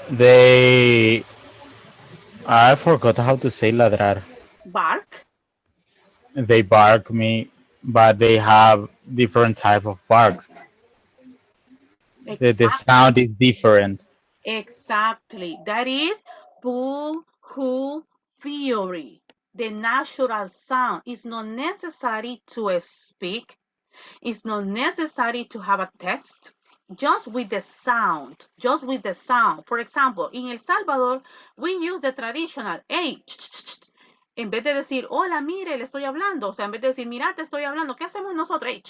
They, I forgot how to say ladrar. Bark? They bark me, but they have different type of barks. The sound is different. Exactly. That is Boo-Hoo theory. The natural sound is not necessary to speak. It's not necessary to have a test. Just with the sound. Just with the sound. For example, in El Salvador, we use the traditional hey. En vez de decir, hola, mire, le estoy hablando. O sea, en vez de decir, mira, te estoy hablando. ¿Qué hacemos nosotros? Hey,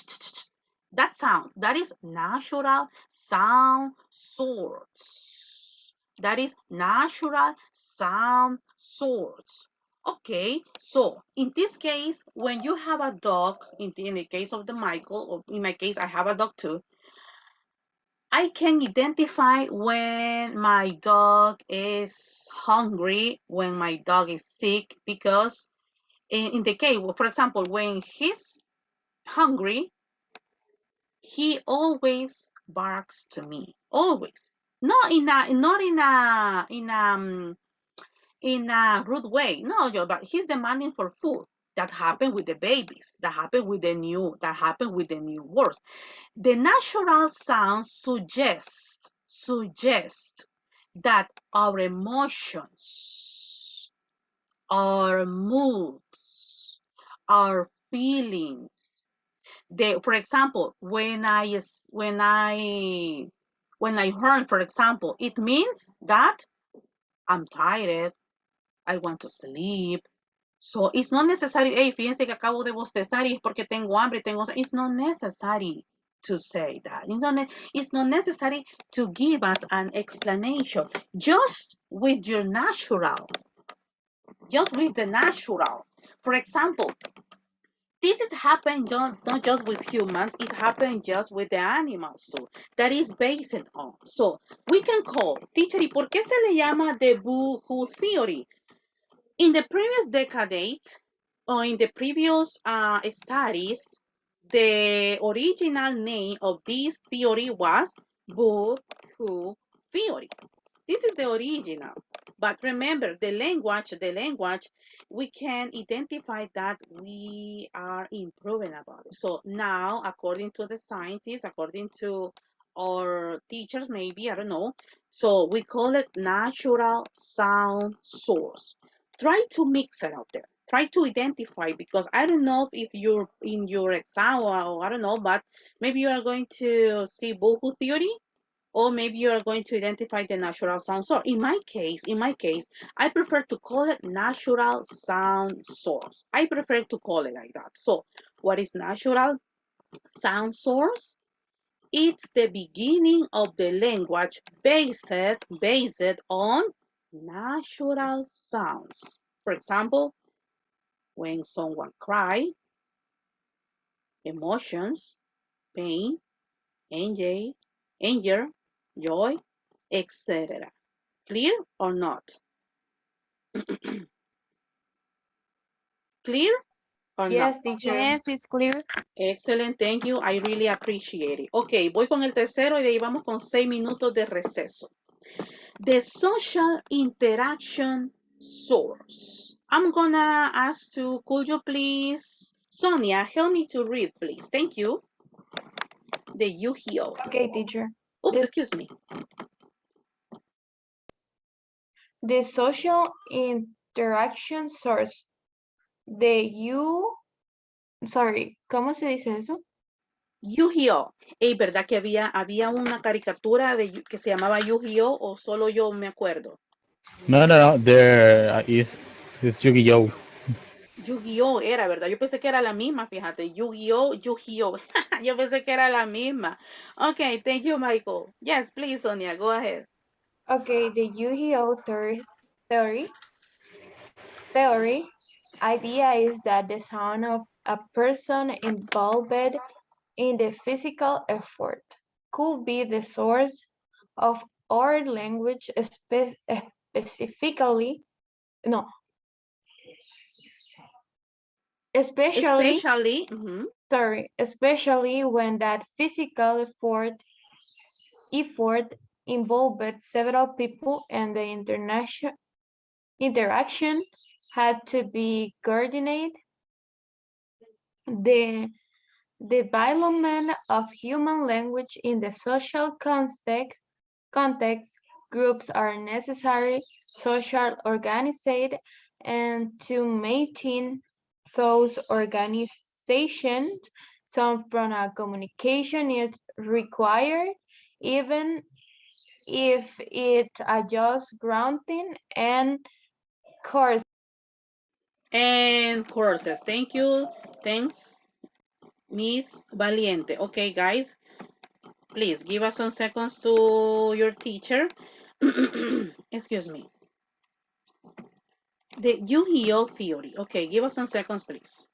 that sounds. That is natural sound source. That is natural sound source. Okay, so in this case, when you have a dog, in the case of the Michael, or in my case, I have a dog too, I can identify when my dog is hungry, when my dog is sick, because in the case, for example, when he's hungry, he always barks to me, always. Not in a rude way. No, but he's demanding for food. That happened with the babies. That happened with the new words. The natural sound suggests that our emotions, our moods, our feelings. For example, when I heard, for example, it means that I'm tired, I want to sleep. So it's not necessary, hey, fíjense que acabo de bostezar y es porque tengo hambre, it's not necessary to say that. It's not necessary to give us an explanation. Just with your natural. Just with the natural. For example, this is happening not just with humans, it happens just with the animals. So that is based on. So we can call, teacher, ¿y por qué se le llama the Boo-Hoo theory? In the previous decades, or in the previous studies, the original name of this theory was Boo-Hoo theory. This is the original. But remember, the language, we can identify that we are improving about it. So now, according to the scientists, according to or teachers, maybe, I don't know. So we call it natural sound source. Try to mix it out there. Try to identify, because I don't know if you're in your exam, or I don't know, but maybe you are going to see vocal theory, or maybe you are going to identify the natural sound source. In my case, I prefer to call it natural sound source. I prefer to call it like that. So what is natural sound source? It's the beginning of the language based on natural sounds. For example, when someone cry, emotions, pain, anger, joy, etc. Clear or not? Clear or not? Yes, teacher. Yes, it's clear. Excellent, thank you. I really appreciate it. Ok, voy con el tercero y de ahí vamos con 6 minutos de receso. The social interaction source. I'm gonna ask to, could you please, Sonia, help me to read, please. Thank you. The Yu-Gi-Oh. Okay, teacher. Oops, excuse me. The social interaction source. ¿Cómo se dice eso? Yu-Gi-Oh. ¿Verdad que había una caricatura que se llamaba Yu-Gi-Oh, o solo yo me acuerdo? No. There is Yu-Gi-Oh. Yu-Gi-Oh era, ¿verdad? Yo pensé que era la misma, fíjate. Yu-Gi-Oh, Yu-Gi-Oh. Yo pensé que era la misma. Okay, thank you, Michael. Yes, please, Sonia, go ahead. Okay, the Yu-Gi-Oh theory idea is that the sound of a person involved in the physical effort could be the source of our language, especially when that physical effort involved several people and the interaction had to be coordinated. The development of human language in the social context groups are necessary, social organized, and to maintain those organizations, some from a communication is required, even if it adjusts grounding and course. And courses. Thank you. Thanks, Miss Valiente. Okay, guys, please give us some seconds to your teacher. Excuse me. The Yu-Gi-Oh theory. Okay, give us some seconds, please.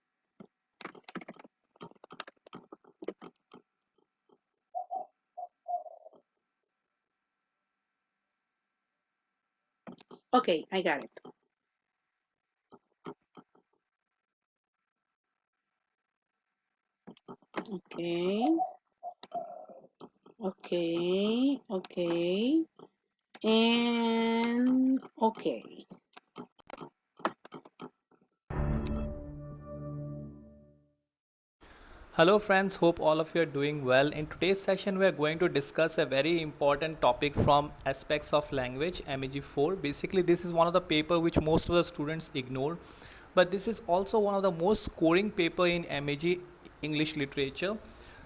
Okay, I got it. Okay, and okay. Hello friends, hope all of you are doing well. In today's session we are going to discuss a very important topic from aspects of language, MEG4. Basically this is one of the paper which most of the students ignore, but this is also one of the most scoring paper in MEG English literature.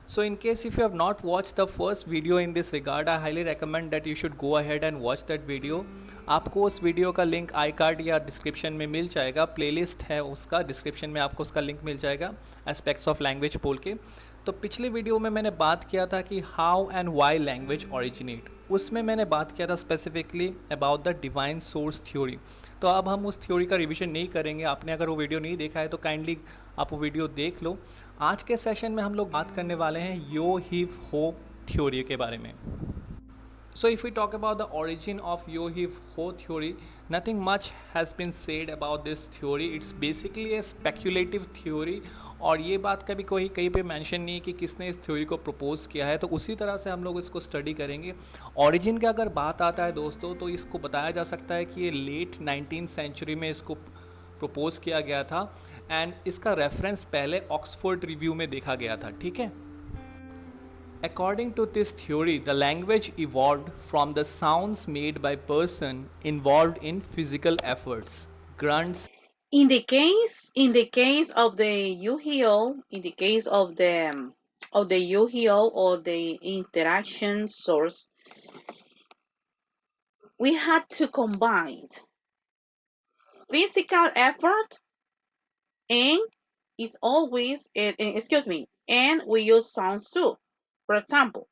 So in case if you have not watched the first video in this regard, I highly recommend that you should go ahead and watch that video. आपको उस वीडियो का link I card या डिस्क्रिप्शन में मिल जाएगा, प्लेलिस्ट है उसका, डिस्क्रिप्शन में आपको उसका लिंक मिल जाएगा एस्पेक्ट्स ऑफ लैंग्वेज बोल के। तो पिछले वीडियो में मैंने बात किया था कि how and why language originate, उसमें मैंने बात किया था specifically about the divine source theory. तो अब हम उस थ्योरी का रिवीजन नहीं करेंगे, आपने अगर वो वीडियो नहीं देखा है तो काइंडली आप वो वीडियो देख लो। आज के सेशन में हम लोग बात करने वाले हैं यो हिव हो थ्योरी के बारे में। So if we talk about the origin of Yo-Hiv-Ho theory, nothing much has been said about this theory. It's basically a speculative theory और ये बात कभी कोई कहीं पे मेंशन नहीं है कि किसने इस थ्योरी को प्रपोज किया है, तो उसी तरह से हम लोग इसको स्टडी करेंगे। ओरिजिन का अगर बात आता है दोस्तों, तो इसको बताया जा सकता है कि ये लेट 19th सेंचुरी में इसको प्रपोज किया गया था एंड इसका रेफरेंस पहले ऑक्सफोर्ड रिव्यू में देखा गया था। ठीक है, According to this theory, the language evolved from the sounds made by person involved in physical efforts, grunts. In the case of the UHO, in the case of the UHO or the interaction source, we had to combine physical effort and it's always excuse me, and we use sounds too. For example,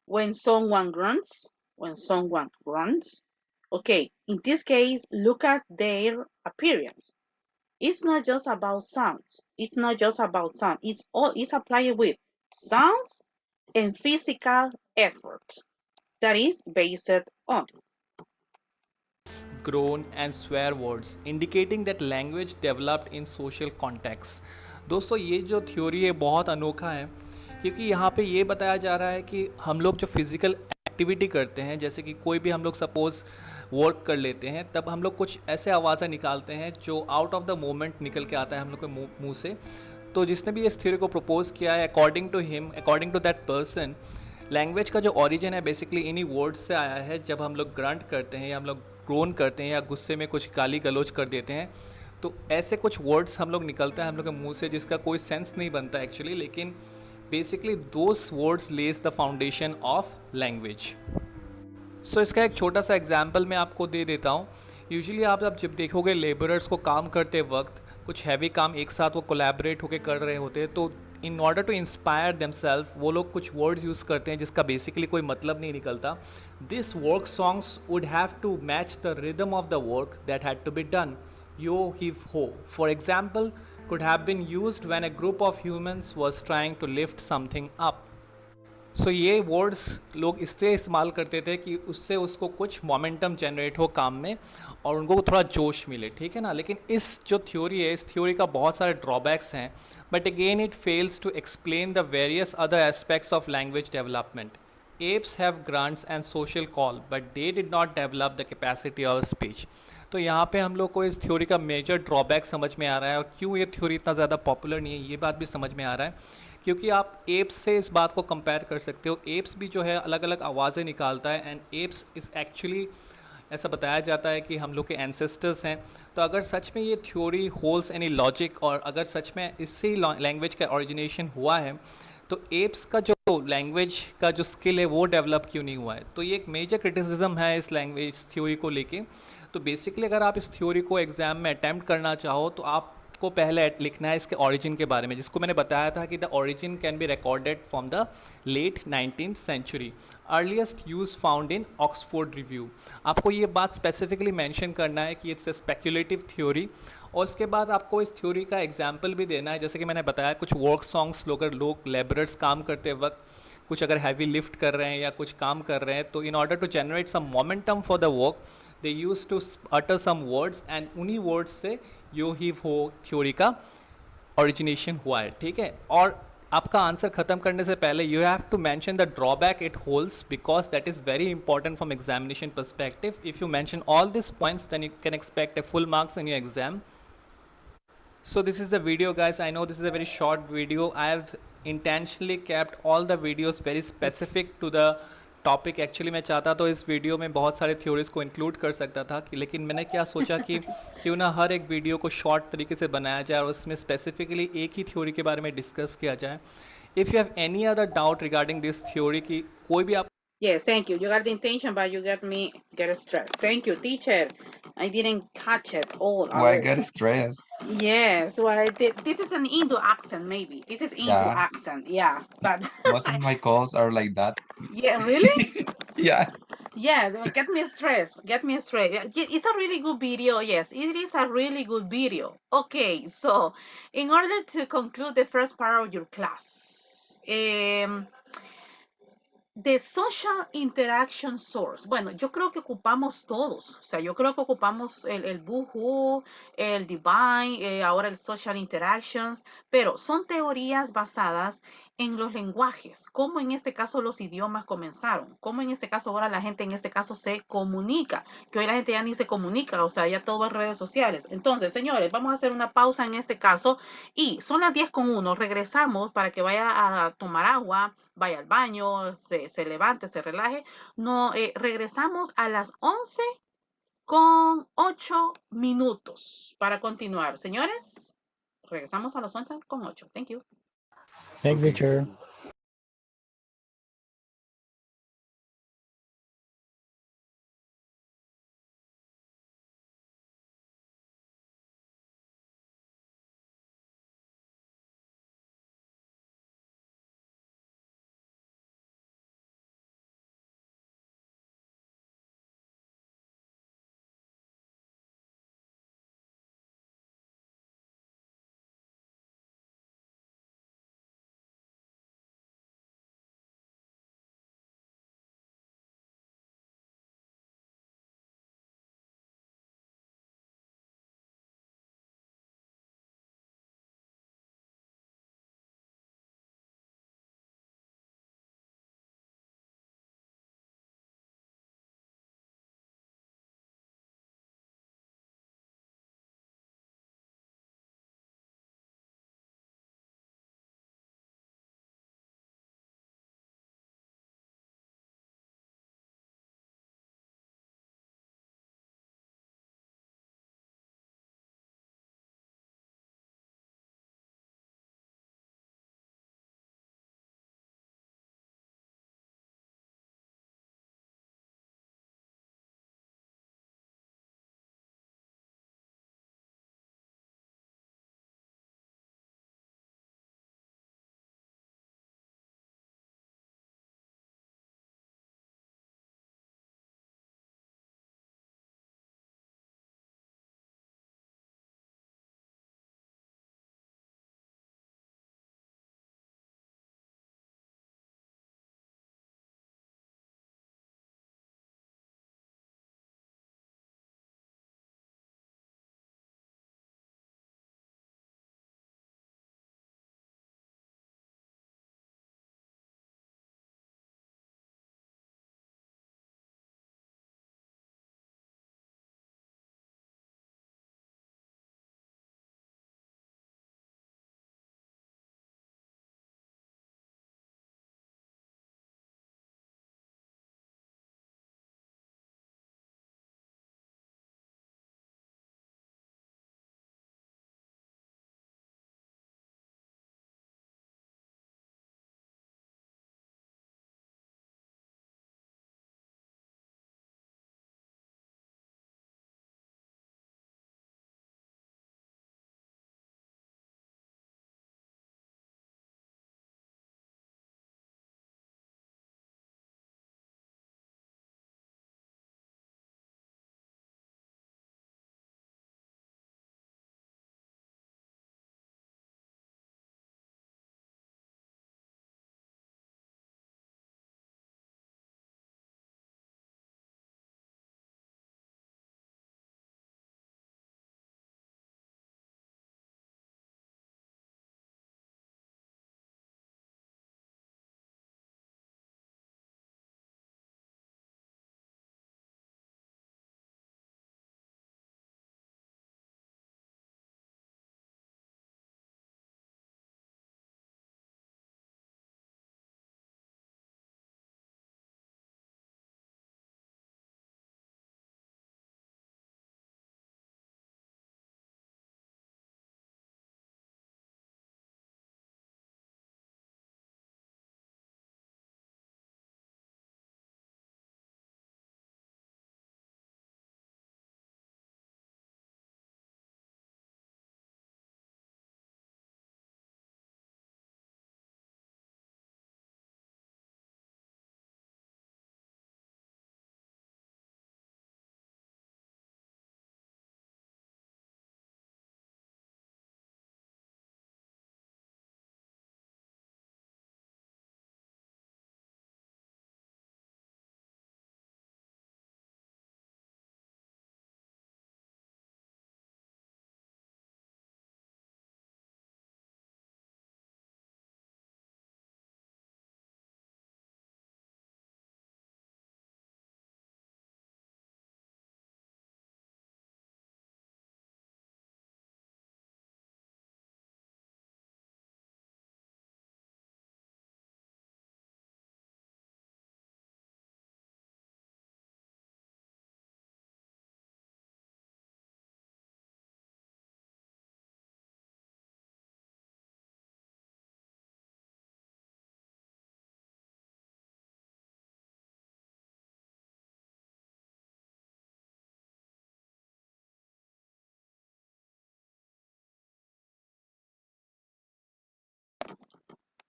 when someone grunts, okay, in this case, look at their appearance. It's not just about sounds. It's not just about sound. It's applied with sounds and physical effort that is based on. Groan and swear words, indicating that language developed in social contexts. दोस्तों ये जो थ्योरी है बहुत अनोखा है क्योंकि यहाँ पे ये बताया जा रहा है कि हम लोग जो फिजिकल एक्टिविटी करते हैं, जैसे कि कोई भी हम लोग सपोज वर्क कर लेते हैं, तब हम लोग कुछ ऐसे आवाज़ें निकालते हैं जो आउट ऑफ द मोमेंट निकल के आता है हम लोग के मुंह से। तो जिसने भी इस थ्योरी को प्रपोज किया है, according to that person, language का जो ओरिजिन है बेसिकली इन्हीं वर्ड्स से आया है। जब हम लोग ग्रंट करते हैं या हम लोग ग्रोन करते हैं या गुस्से में कुछ गाली गलौज कर देते हैं, तो ऐसे कुछ वर्ड्स हम लोग निकलता है हम लोग के मुंह से जिसका कोई सेंस नहीं बनता एक्चुअली, लेकिन basically those words lays the foundation of language. So इसका एक छोटा सा एग्जाम्पल मैं आपको दे देता हूँ। यूजुअली आप जब देखोगे लेबरर्स को काम करते वक्त कुछ हैवी काम एक साथ वो कोलैबोरेट होकर कर रहे होते हैं, तो in order to inspire themselves वो लोग कुछ वर्ड्स यूज़ करते हैं जिसका बेसिकली कोई मतलब नहीं निकलता। This work songs would have to match the rhythm of the work that had to be done. Yo heave ho, for example, could have been used when a group of humans was trying to lift something up. सो ये वर्ड्स लोग इसलिए इस्तेमाल करते थे कि उससे उसको कुछ मोमेंटम जनरेट हो काम में और उनको थोड़ा जोश मिले, ठीक है ना। लेकिन इस जो थ्योरी है, इस थ्योरी का बहुत सारे ड्रॉबैक्स हैं, but again it fails to explain the various other aspects of language development. Apes have grunts and social call, but they did not develop the capacity of speech. तो यहाँ पे हम लोग को इस थ्योरी का मेजर ड्रॉबैक समझ में आ रहा है, और क्यों ये थ्योरी इतना ज़्यादा पॉपुलर नहीं है ये बात भी समझ में आ रहा है, क्योंकि आप एप्स से इस बात को कंपेयर कर सकते हो। एप्स भी जो है अलग अलग आवाज़ें निकालता है, एंड एप्स इज़ एक्चुअली ऐसा बताया जाता है कि हम लोग के एंसेस्टर्स हैं। तो अगर सच में ये थ्योरी होल्ड्स एनी लॉजिक, और अगर सच में इससे ही लैंग्वेज का ओरिजिनेशन हुआ है, तो एप्स का जो लैंग्वेज का जो स्किल है वो डेवलप क्यों नहीं हुआ है। तो ये एक मेजर क्रिटिसिज्म है इस लैंग्वेज थ्योरी को लेके। तो बेसिकली अगर आप इस थ्योरी को एग्जाम में अटैम्प्ट करना चाहो तो आपको पहले लिखना है इसके ओरिजिन के बारे में, जिसको मैंने बताया था कि the origin can be recorded from the late 19th century, earliest use found in Oxford review. आपको ये बात स्पेसिफिकली मेंशन करना है कि इट्स अ स्पेक्युलेटिव थ्योरी, और उसके बाद आपको इस थ्योरी का एग्जाम्पल भी देना है। जैसे कि मैंने बताया कुछ वर्क सॉन्ग्स लोग लेबरर्स काम करते वक्त कुछ अगर हैवी लिफ्ट कर रहे हैं या कुछ काम कर रहे हैं, तो in order to generate some momentum for the work they use to utter some words, and उन्हीं वर्ड्स से यो ही हो थ्योरी का ओरिजिनेशन हुआ है, ठीक है। और आपका आंसर खत्म करने से पहले you have to mention the drawback it holds, because that is very important from examination perspective. If you mention all this points then you can expect a full marks in your exam. So this is the video, guys. I know this is a very short video. I have intentionally kept all the videos very specific to the topic. Actually मैं चाहता तो इस वीडियो में बहुत सारे थ्योरीज को इंक्लूड कर सकता था कि, लेकिन मैंने क्या सोचा कि क्यों ना हर एक वीडियो को शॉर्ट तरीके से बनाया जाए और उसमें स्पेसिफिकली एक ही थ्योरी के बारे में डिस्कस किया जाए। If you have any other doubt regarding this theory की कोई भी आप Yes, thank you. You got the intention, but you got me get stressed. Thank you, teacher. I didn't catch it all. Why get stressed? Yes, well, I did. This is an Indo accent, maybe. This is Indo Yeah. accent, yeah. But Most of my calls are like that. yeah, really? Yeah. Yeah, get me stressed. Get me stressed. Yeah, it's a really good video. Yes, it is a really good video. Okay, so in order to conclude the first part of your class, the social interaction source. Bueno, yo creo que ocupamos todos. O sea, yo creo que ocupamos el Boohoo, el Divine, ahora el social interactions, pero son teorías basadas en los lenguajes, cómo en este caso los idiomas comenzaron, cómo en este caso ahora la gente en este caso se comunica, que hoy la gente ya ni se comunica, o sea, ya todo es redes sociales. Entonces, señores, vamos a hacer una pausa en este caso y son las 10:01, regresamos para que vaya a tomar agua, vaya al baño, se levante, se relaje. No, regresamos a las 11:08 para continuar. Señores, regresamos a las 11:08. Thank you. Thanks, Okay, teacher. perfect.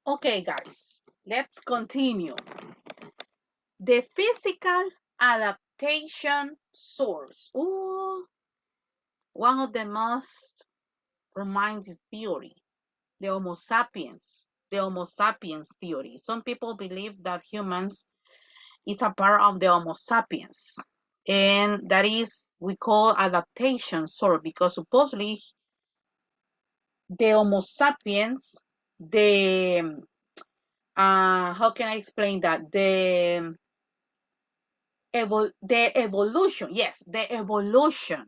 Okay, guys, let's continue. The physical adaptation source. Ooh, one of the most romantic theory, the Homo sapiens. The Homo sapiens theory. Some people believe that humans is a part of the Homo sapiens. And that is, we call adaptation source because supposedly the Homo sapiens, the how can I explain that? The evolution, yes, the evolution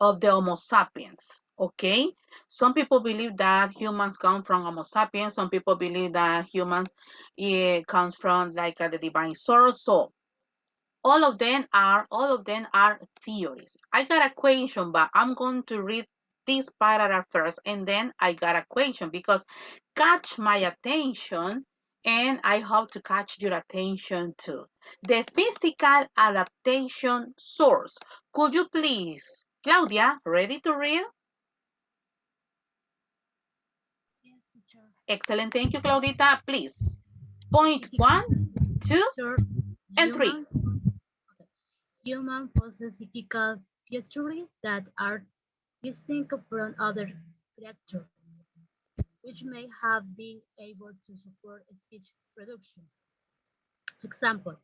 of the Homo sapiens. Okay, some people believe that humans come from Homo sapiens. Some people believe that humans comes from like the divine source. So all of them are theories. I got a question, but I'm going to read this paragraph first, and then I got a question because catch my attention, and I hope to catch your attention too. The physical adaptation source. Could you please, Claudia, ready to read? Yes, teacher. Excellent. Thank you, Claudita. Please. Point 1, 2, Teacher, and 3. human possess psychical features that are distinct from other creatures, which may have been able to support speech production. Example,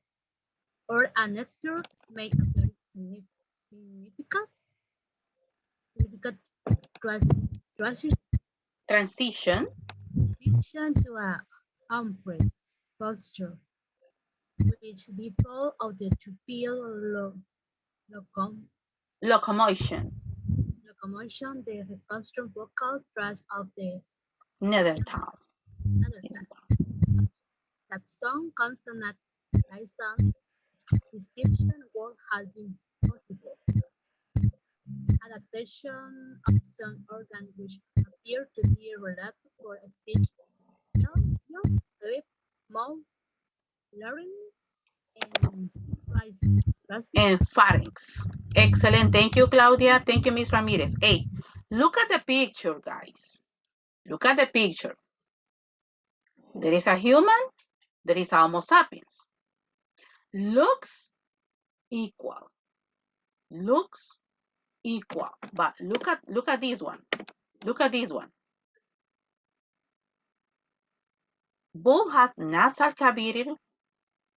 or an absurd may appear significant, significant transition Transition. to a umbrage posture, which people ought to feel locom Locomotion. locomotion, the reconstruct vocal tract of the Nethertown. other that some consonant liaison distinction would have been possible. Adaptation of some organs which appear to be relevant for speech, lip, mouth, larynx, and And pharynx. Excellent. Thank you, Claudia. Thank you, Miss Ramirez. Hey, look at the picture, guys. Look at the picture. There is a human. There is a Homo sapiens. Looks equal. Looks equal. But look at this one. Look at this one. Both have nasal cavity,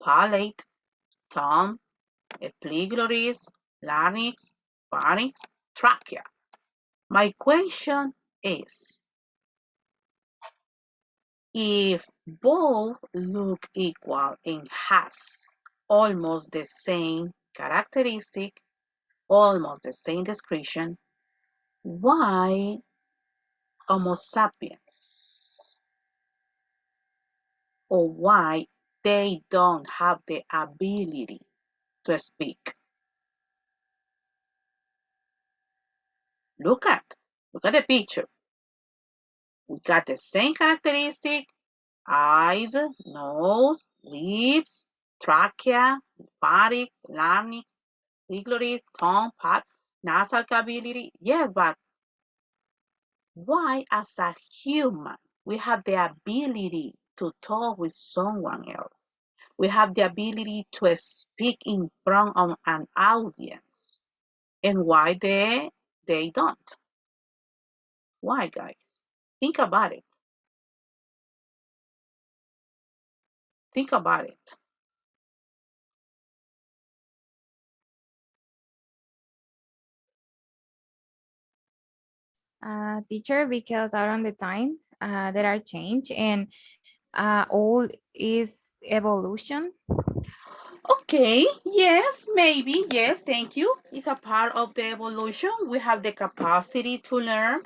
palate, tongue, epiglottis, larynx, pharynx, trachea. My question is, if both look equal and has almost the same characteristic, almost the same description, why Homo sapiens? Or why they don't have the ability to speak? Look at the picture. We got the same characteristic, eyes, nose, lips, trachea, pharynx, larynx, epiglottis, tongue, part, nasal cavity. Yes, but why as a human we have the ability to talk with someone else? We have the ability to speak in front of an audience. And why they don't? Why, guys? Think about it. Think about it. Teacher, because around the time there are change and all is evolution. Okay, yes, maybe, yes, thank you. It's a part of the evolution. We have the capacity to learn.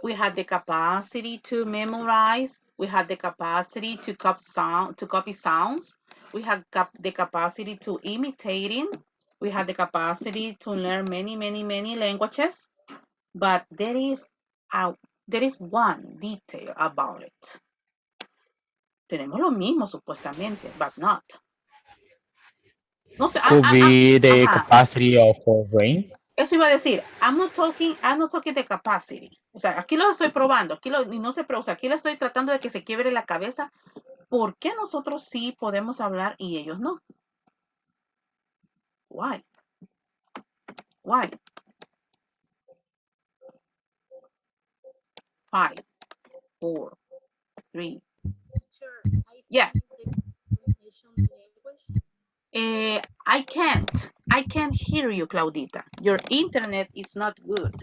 We have the capacity to memorize. We have the capacity to copy sounds. We have the capacity to imitating. We have the capacity to learn many, many, many languages. But there is one detail about it. Tenemos lo mismo supuestamente, but not. No sé, Could be the ajá. capacity of our brains. Eso iba a decir, I'm not talking the capacity. O sea, aquí lo estoy probando, aquí y no se o sea, aquí le estoy tratando de que se quiebre la cabeza. ¿Por qué nosotros sí podemos hablar y ellos no? Why? Why? 5, 4, 3. Sure, I Yeah. think the communication language. I can't hear you, Claudita. Your internet is not good.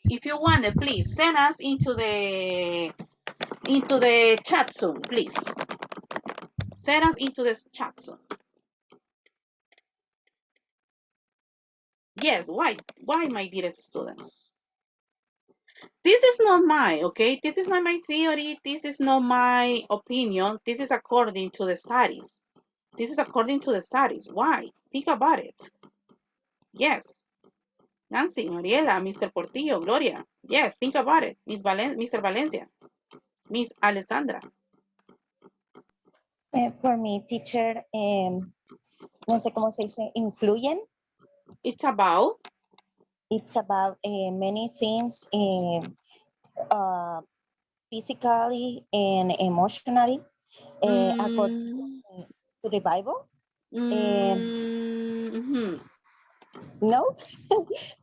If you want it, please send us into the chat soon, please. Send us into the chat soon. Yes, why, my dearest students? This is not my, okay? This is not my theory. This is not my opinion. This is according to the studies. This is according to the studies. Why? Think about it. Yes. Nancy, Mariela, Mr. Portillo, Gloria. Yes, think about it. Mr. Valencia, Miss Alessandra. For me, teacher, no sé cómo se dice, influyen. It's about Many things, physically and emotionally, according to the Bible. No?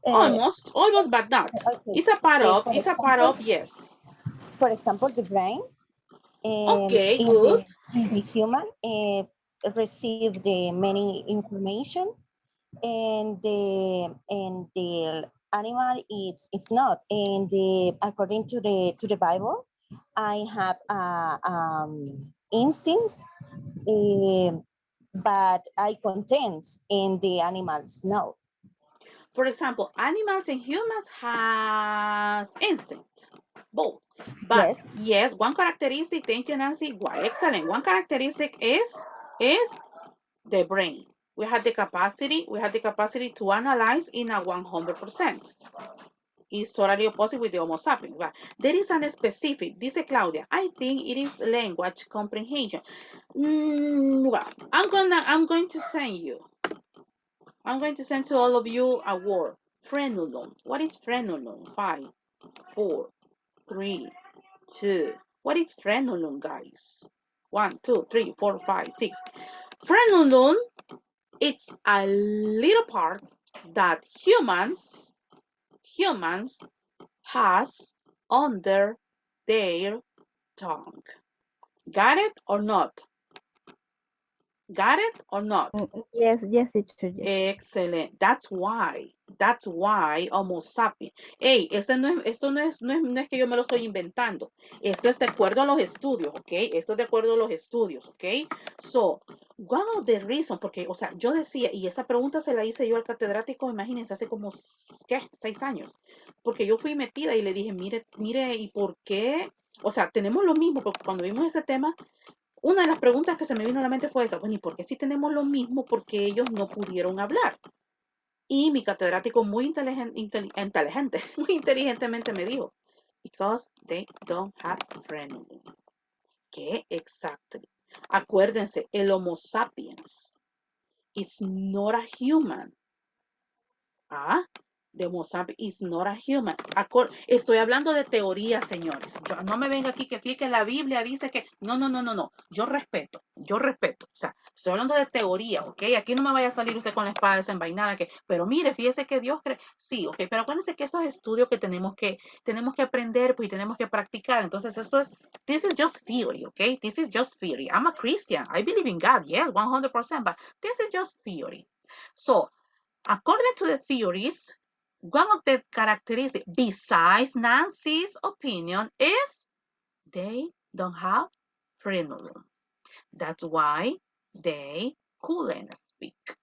Almost, but not. Okay. It's a part of, yes. For example, the brain. Okay, good. The human receive the many information, and the animal it's not. And according to the Bible, I have instincts, but I contents in the animals no. For example, animals and humans has instincts, both. But yes, one characteristic, thank you, Nancy. Wow, excellent. One characteristic is the brain. We have the capacity to analyze in a 100%. It's totally opposite with the Homo sapiens. But there is a specific, dice Claudia, I think it is language comprehension. Well, I'm going to send you. I'm going to send to all of you a word. Frenulum. What is frenulum? 5, 4, 3, 2. What is frenulum, guys? 1, 2, 3, 4, 5, 6. Frenulum, it's a little part that humans has under their tongue. Got it or not? Got it or not? Yes, teacher. Yes. Excellent. That's why Homo sapiens. Hey, esto no es que yo me lo estoy inventando. Esto es de acuerdo a los estudios, ¿ok? Esto es de acuerdo a los estudios, ¿ok? So, one of the reasons, porque, o sea, yo decía, y esa pregunta se la hice yo al catedrático, imagínense, hace como, ¿qué? 6 años. Porque yo fui metida y le dije, mire, ¿y por qué? O sea, tenemos lo mismo, porque cuando vimos este tema, una de las preguntas que se me vino a la mente fue esa, bueno, ¿y por qué si tenemos lo mismo? Porque ellos no pudieron hablar. Y mi catedrático muy inteligente, muy inteligentemente me dijo, because they don't have frenulum. ¿Qué? Exactly. Acuérdense, el Homo sapiens is not a human. ¿Ah? The Homo sapiens is not a human. Estoy hablando de teoría, señores. No me venga aquí que la Biblia dice que... No. Yo respeto. O sea, estoy hablando de teoría, ¿ok? Aquí no me vaya a salir usted con la espada desenvainada. Pero mire, fíjese que Dios cree... Sí, ¿ok? Pero acuérdense que esos estudios que tenemos que aprender, pues, y tenemos que practicar. Entonces, this is just theory, ¿ok? This is just theory. I'm a Christian. I believe in God, yes, 100%. But this is just theory. So, according to the theories, one of the characteristics, besides Nancy's opinion, is they don't have frenulum. That's why they couldn't speak.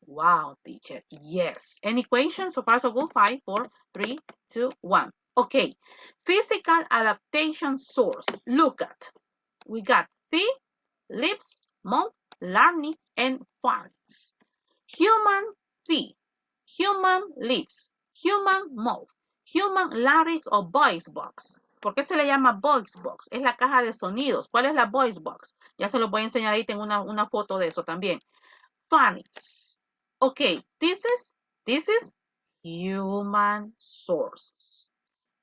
Wow, teacher. Yes. Any questions? So far, so good. 5, 4, 3, 2, 1. Okay. Physical adaptation source. Look at. We got feet, lips, mouth, larynx, and pharynx. Human feet, human lips, human mouth, human larynx o voice box. ¿Por qué se le llama voice box? Es la caja de sonidos. ¿Cuál es la voice box? Ya se los voy a enseñar ahí, tengo una foto de eso también. Pharynx. Okay, this is human sources.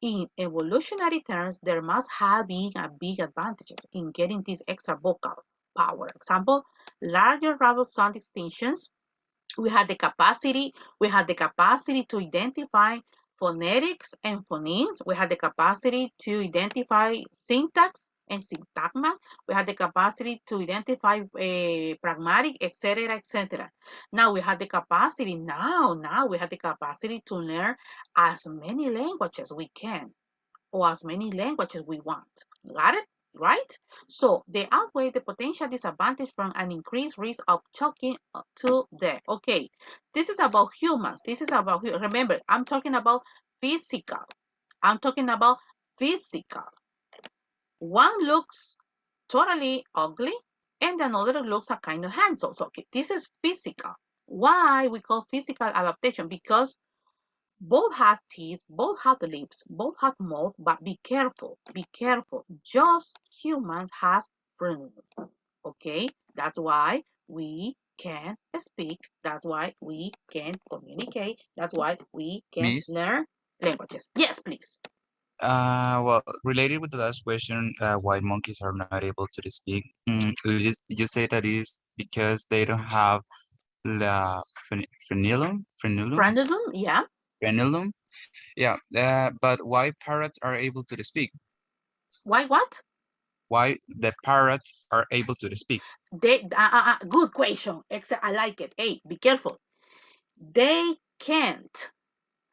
In evolutionary terms, there must have been a big advantages in getting this extra vocal power. Example, larger robust distinctions. We had the capacity to identify phonetics and phonemes. We had the capacity to identify syntax and syntagma. We had the capacity to identify pragmatic, etc., etc. Now we have the capacity, now we have the capacity to learn as many languages we can, or as many languages we want. Got it? Right? So they outweigh the potential disadvantage from an increased risk of choking to death. Okay, this is about humans. Remember, I'm talking about physical. I'm talking about physical. One looks totally ugly and another looks a kind of handsome. So okay, this is physical. Why we call physical adaptation? Because both have teeth, both have lips, both have mouth, but be careful, be careful. Just humans has frenulum. Okay, that's why we can speak. That's why we can communicate. That's why we can Miss, learn languages. Yes, please. well, related with the last question, why monkeys are not able to speak, you say that it is because they don't have the Frenulum, yeah. frenulum. Yeah, but why parrots are able to speak? Why what? Why the parrots are able to speak? Good question. I like it. Hey, be careful. They can't.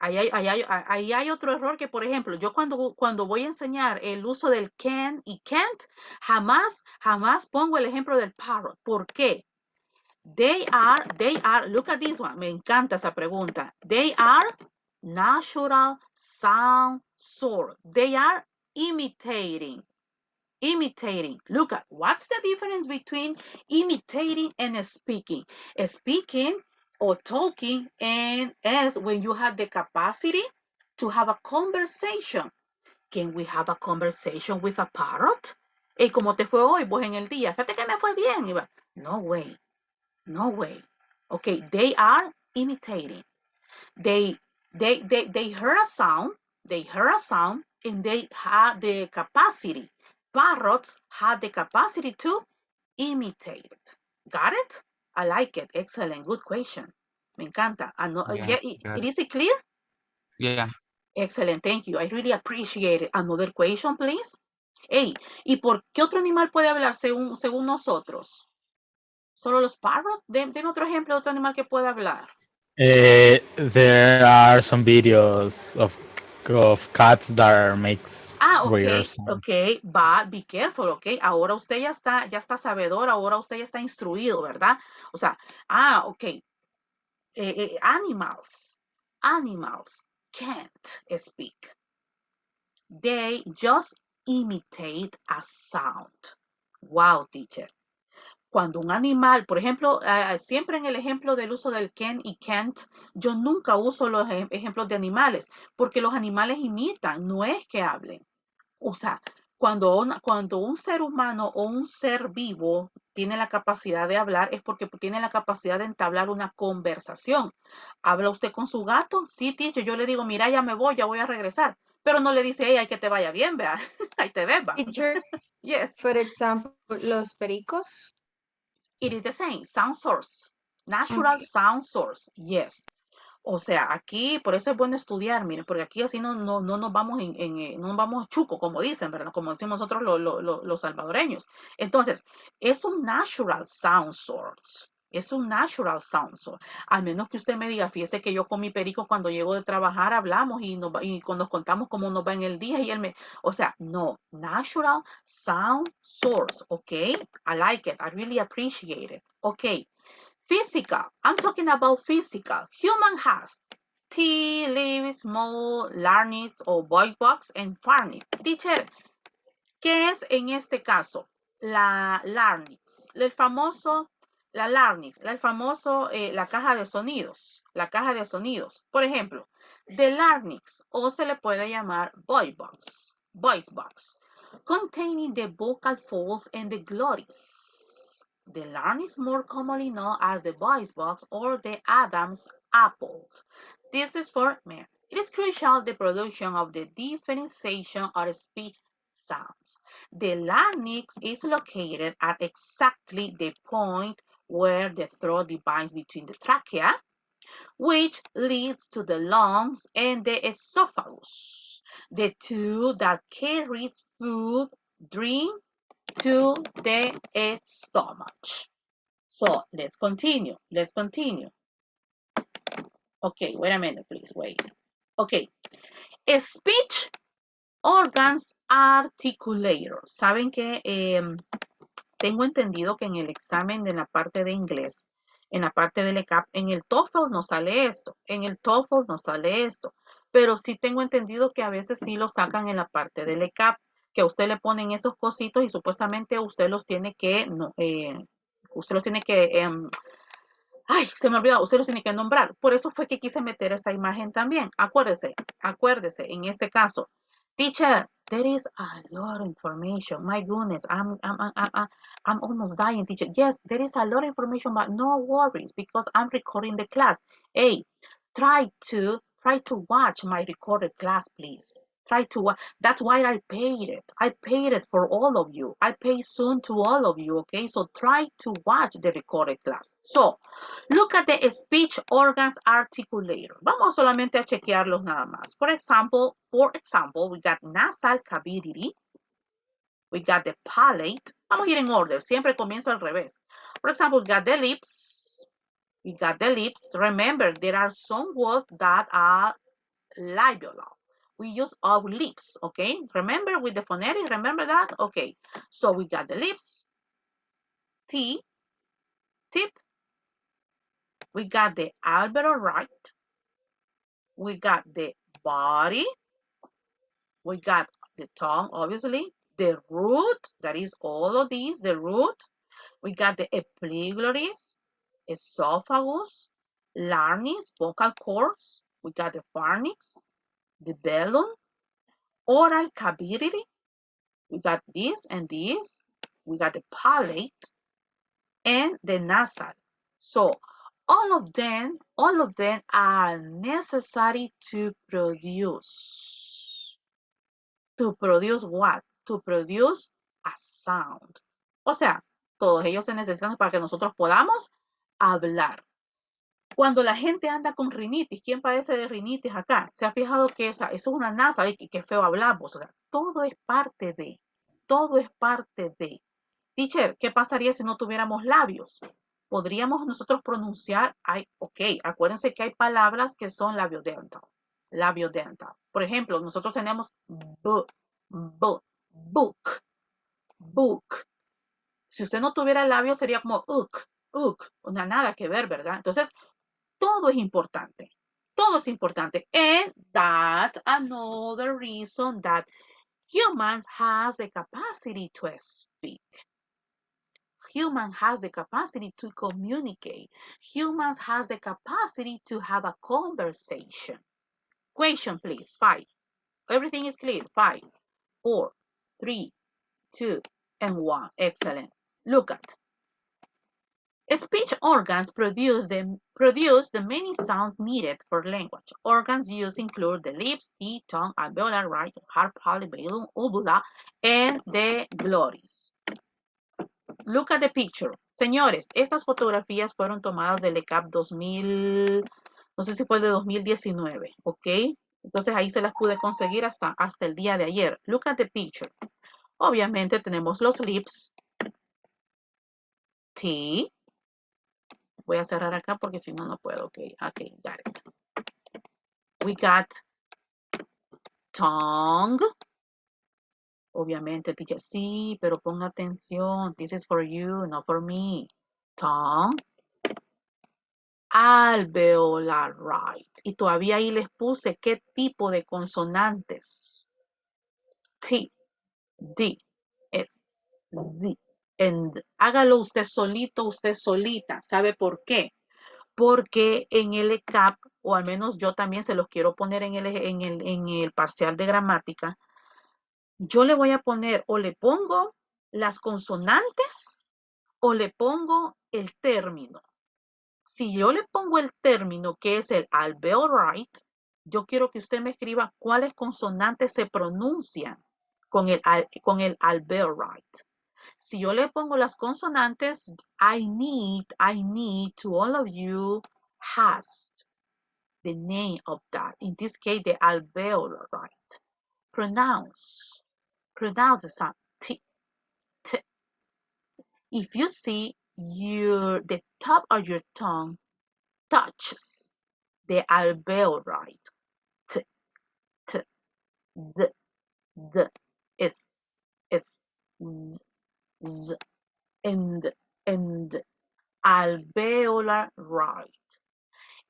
Ahí hay otro error que, por ejemplo, yo cuando voy a enseñar el uso del can y can't, jamás pongo el ejemplo del parrot. ¿Por qué? They are, look at this one, me encanta esa pregunta. They are natural sound source. They are imitating. Look at, what's the difference between imitating and speaking? Speaking or talking and as when you have the capacity to have a conversation. Can we have a conversation with a parrot? Hey, ¿cómo te fue hoy vos en el día? Fíjate que me fue bien. No way. No way. Okay, they are imitating. They heard a sound. And they had the capacity. Parrots had the capacity to imitate it. Got it? I like it. Excellent. Good question. Me encanta. Yeah, got it. Is it clear? Yeah. Excellent. Thank you. I really appreciate it. Another question, please. Hey, ¿y por qué otro animal puede hablar según nosotros? ¿Solo los parrots? Deme otro ejemplo de otro animal que pueda hablar. There are some videos of cats that makes weird sounds. Okay, but be careful, okay. Ahora usted ya está sabedor, ahora usted ya está instruido, ¿verdad? O sea, okay. Animals can't speak. They just imitate a sound. Wow, teacher. Cuando un animal, por ejemplo, siempre en el ejemplo del uso del can y can't, yo nunca uso los ejemplos de animales, porque los animales imitan, no es que hablen. O sea, cuando un ser humano o un ser vivo tiene la capacidad de hablar, es porque tiene la capacidad de entablar una conversación. ¿Habla usted con su gato? Sí, teacher, yo le digo, mira, ya me voy, ya voy a regresar. Pero no le dice, hey, hay que te vaya bien, vea. Ahí te ves, va. Teacher, Yes. for example, los pericos. It is the same, sound source. Natural sound source, yes. O sea, aquí, por eso es bueno estudiar, miren, porque aquí así no nos vamos no nos vamos chuco, como dicen, ¿verdad? Como decimos nosotros los salvadoreños. Entonces, es un natural sound source. Es un natural sound source. Al menos que usted me diga, fíjese que yo con mi perico cuando llego de trabajar hablamos y nos contamos cómo nos va en el día y él me... O sea, no, natural sound source, ¿ok? I like it. I really appreciate it. Ok. Physical. I'm talking about physical. Human has teeth, lips, mouth, larynx o voice box and pharynx. Teacher, ¿qué es en este caso? La larynx. El famoso, la larynx, el famoso, la caja de sonidos. La caja de sonidos. Por ejemplo, the larynx o se le puede llamar voice box. Voice box. Containing the vocal folds and the glottis. The larynx more commonly known as the voice box or the Adam's apple. This is for men. It is crucial the production of the differentiation of speech sounds. The larynx is located at exactly the point where the throat divides between the trachea, which leads to the lungs and the esophagus, the two that carries food, drink to the stomach. So let's continue. Let's continue. Okay, wait a minute, please. Wait. Okay. Speech organs articulator. Saben que tengo entendido que en el examen de la parte de inglés, en la parte del ECAP, en el TOEFL no sale esto, en el TOEFL no sale esto, pero sí tengo entendido que a veces sí lo sacan en la parte del ECAP, que a usted le ponen esos cositos y supuestamente usted los tiene que, ay, se me olvidó, usted los tiene que nombrar. Por eso fue que quise meter esta imagen también. Acuérdese, en este caso. Teacher, there is a lot of information. My goodness, I'm almost dying, teacher. Yes, there is a lot of information, but no worries because I'm recording the class. Hey, try to watch my recorded class, please. Try to watch. That's why I paid it. I paid it for all of you. I pay soon to all of you, okay? So try to watch the recorded class. So, look at the speech organs articulator. Vamos solamente a chequearlos nada más. For example, we got nasal cavity. We got the palate. Vamos a ir en orden. Siempre comienzo al revés. For example, we got the lips. We got the lips. Remember, there are some words that are labial. We use our lips, okay? Remember with the phonetics, remember that? Okay, so we got the lips, tip, we got the alveolar right, we got the body, we got the tongue, obviously, the root, that is all of these, the root, we got the epiglottis, esophagus, larynx, vocal cords, we got the pharynx, the velum, oral cavity, we got this and this, we got the palate and the nasal. So all of them are necessary to produce. To produce what? To produce a sound. O sea, todos ellos se necesitan para que nosotros podamos hablar. Cuando la gente anda con rinitis, ¿quién padece de rinitis acá? ¿Se ha fijado que eso es una nasa? ¡Ay, qué feo hablamos! O sea, todo es parte de. Teacher, ¿qué pasaría si no tuviéramos labios? ¿Podríamos nosotros pronunciar? Acuérdense que hay palabras que son labiodental. Por ejemplo, nosotros tenemos book. Si usted no tuviera labios sería como uk. Nada que ver, ¿verdad? Entonces, todo es importante. And that's another reason that humans has the capacity to speak. Human has the capacity to communicate. Humans has the capacity to have a conversation. Question, please. 5. Everything is clear. 5, 4, 3, 2, and 1. Excellent. Look at. Speech organs produce the many sounds needed for language. Organs used include the lips, teeth, tongue, alveolar, right, heart, palate, velum, uvula, and the glottis. Look at the picture. Señores, estas fotografías fueron tomadas del ECAP 2000, no sé si fue de 2019, ¿ok? Entonces ahí se las pude conseguir hasta el día de ayer. Look at the picture. Obviamente tenemos los lips, teeth. Voy a cerrar acá porque si no, no puedo. Okay, got it. We got tongue. Obviamente, teacher, sí, pero ponga atención. This is for you, not for me. Tongue. Alveolar right. Y todavía ahí les puse qué tipo de consonantes. T, D, S, Z. And hágalo usted solito, usted solita. ¿Sabe por qué? Porque en el ECAP, o al menos yo también se los quiero poner en el parcial de gramática, yo le voy a poner o le pongo las consonantes o le pongo el término. Si yo le pongo el término que es el alveolite, yo quiero que usted me escriba cuáles consonantes se pronuncian con el alveolite. Si yo le pongo las consonantes, I need to all of you has the name of that. In this case, the alveolite. Pronounce the sound T, T. If you see the top of your tongue touches the alveolite, T, T, D, D, S, S, Z, Z, and alveolar right.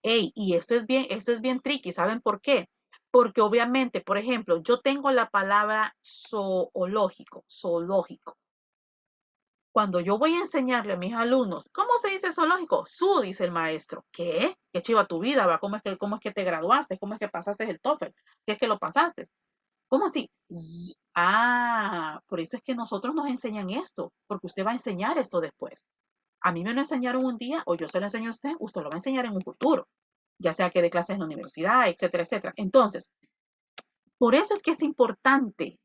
Hey, y esto es bien tricky, ¿saben por qué? Porque obviamente, por ejemplo, yo tengo la palabra zoológico. Cuando yo voy a enseñarle a mis alumnos, ¿cómo se dice zoológico? Dice el maestro. ¿Qué? ¿Qué chiva tu vida, va? ¿Cómo es que te graduaste? ¿Cómo es que pasaste el TOEFL? Si es que lo pasaste. ¿Cómo así? Por eso es que nosotros nos enseñan esto, porque usted va a enseñar esto después. A mí me lo enseñaron un día, o yo se lo enseño a usted lo va a enseñar en un futuro, ya sea que dé clases en la universidad, etcétera, etcétera. Entonces, por eso es que es importante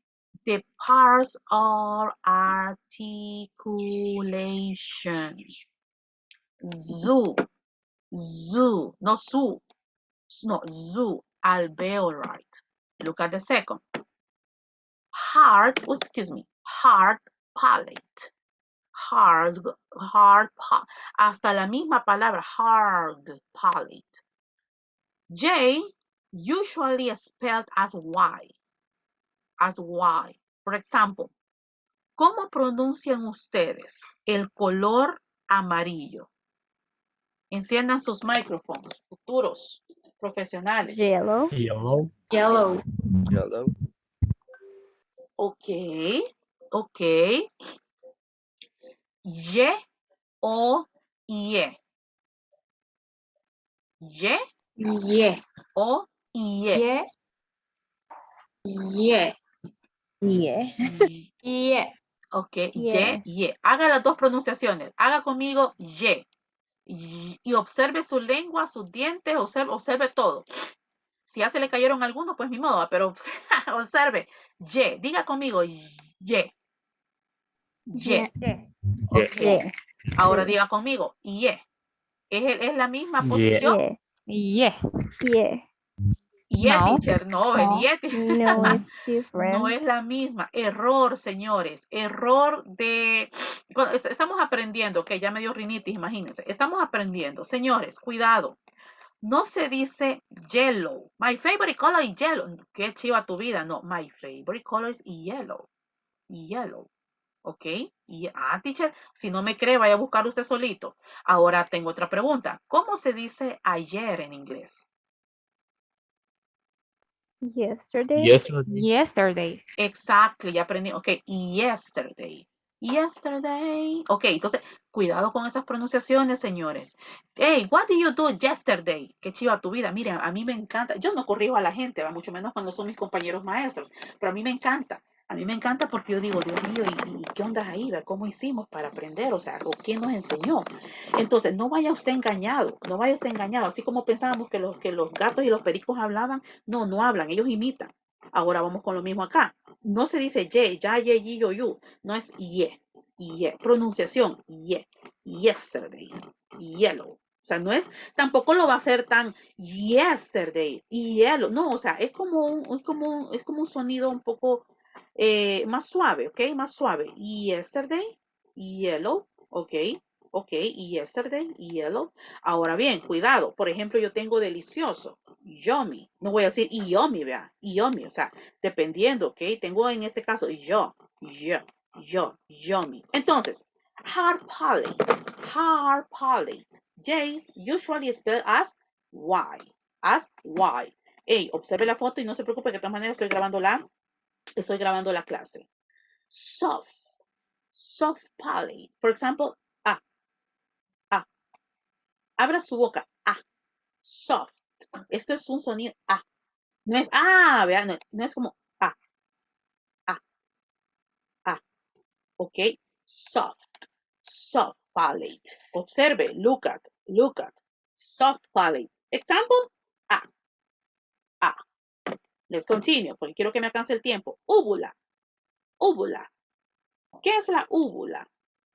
the parts of articulation. Zoo, no zoo, no zoo, alveolite. Look at the second. Hard palate. Hasta la misma palabra, hard palate. J, usually spelled as Y. For example, ¿cómo pronuncian ustedes el color amarillo? Enciendan sus micrófonos, futuros profesionales. Yellow. Yellow. Yellow. Yellow. Ok. Y o IE. Y Yeah. o IE. Yeah. Yeah. Yeah. Yeah. Ok, Yeah. Y. Haga las dos pronunciaciones. Haga conmigo Y. Y observe su lengua, sus dientes, observe todo. Si ya se le cayeron algunos, pues ni modo, pero observe. Y. Diga conmigo Y. Y. Yeah. Ok. Yeah. Ahora diga conmigo Y. ¿Es la misma Yeah. posición? Yeah. Yeah. Yeah. No. Teacher, no, es No. No, it's No different. es la misma. Error, señores. Error de... Estamos aprendiendo, que ya me dio rinitis, imagínense. Estamos aprendiendo. Señores, cuidado. No se dice yellow. My favorite color is yellow. Qué chiva tu vida. No, my favorite color is yellow. Yellow. ¿Ok? Teacher, si no me cree, vaya a buscar usted solito. Ahora tengo otra pregunta. ¿Cómo se dice ayer en inglés? Yesterday. Yesterday. Yesterday. Exactly, ya aprendí. Ok, yesterday. Yesterday. Ok, entonces, cuidado con esas pronunciaciones, señores. Hey, what did you do yesterday? Qué chiva tu vida. Miren, a mí me encanta. Yo no corrijo a la gente, ¿va? Mucho menos cuando son mis compañeros maestros, pero a mí me encanta. A mí me encanta porque yo digo, Dios mío, ¿y qué onda ahí? ¿Va? ¿Cómo hicimos para aprender? O sea, ¿quién nos enseñó? Entonces, no vaya usted engañado, no vaya usted engañado. Así como pensábamos que los gatos y los pericos hablaban, no hablan, ellos imitan. Ahora vamos con lo mismo acá. No se dice ya, yo, you. No es ye. Pronunciación, ye. Yesterday. Yellow. O sea, no es, tampoco lo va a hacer tan yesterday, yellow. No, o sea, es como un sonido un poco más suave, ¿ok? Más suave. Yesterday, yellow, ¿ok? Ok, yesterday, yellow. Ahora bien, cuidado. Por ejemplo, yo tengo delicioso, yummy. No voy a decir yummy, vea, yummy. O sea, dependiendo, ¿ok? Tengo en este caso yummy. Entonces, hard palate. J's usually spelled as Y. Hey, observe la foto y no se preocupe que de todas maneras estoy grabando la clase. Soft palate. For example, abra su boca. Soft. Esto es un sonido. No es vean, no es como ok. Soft palate. Observe, look at. soft palate. Example, A. Let's continue, porque quiero que me alcance el tiempo. Úvula, úvula. ¿Qué es la úvula?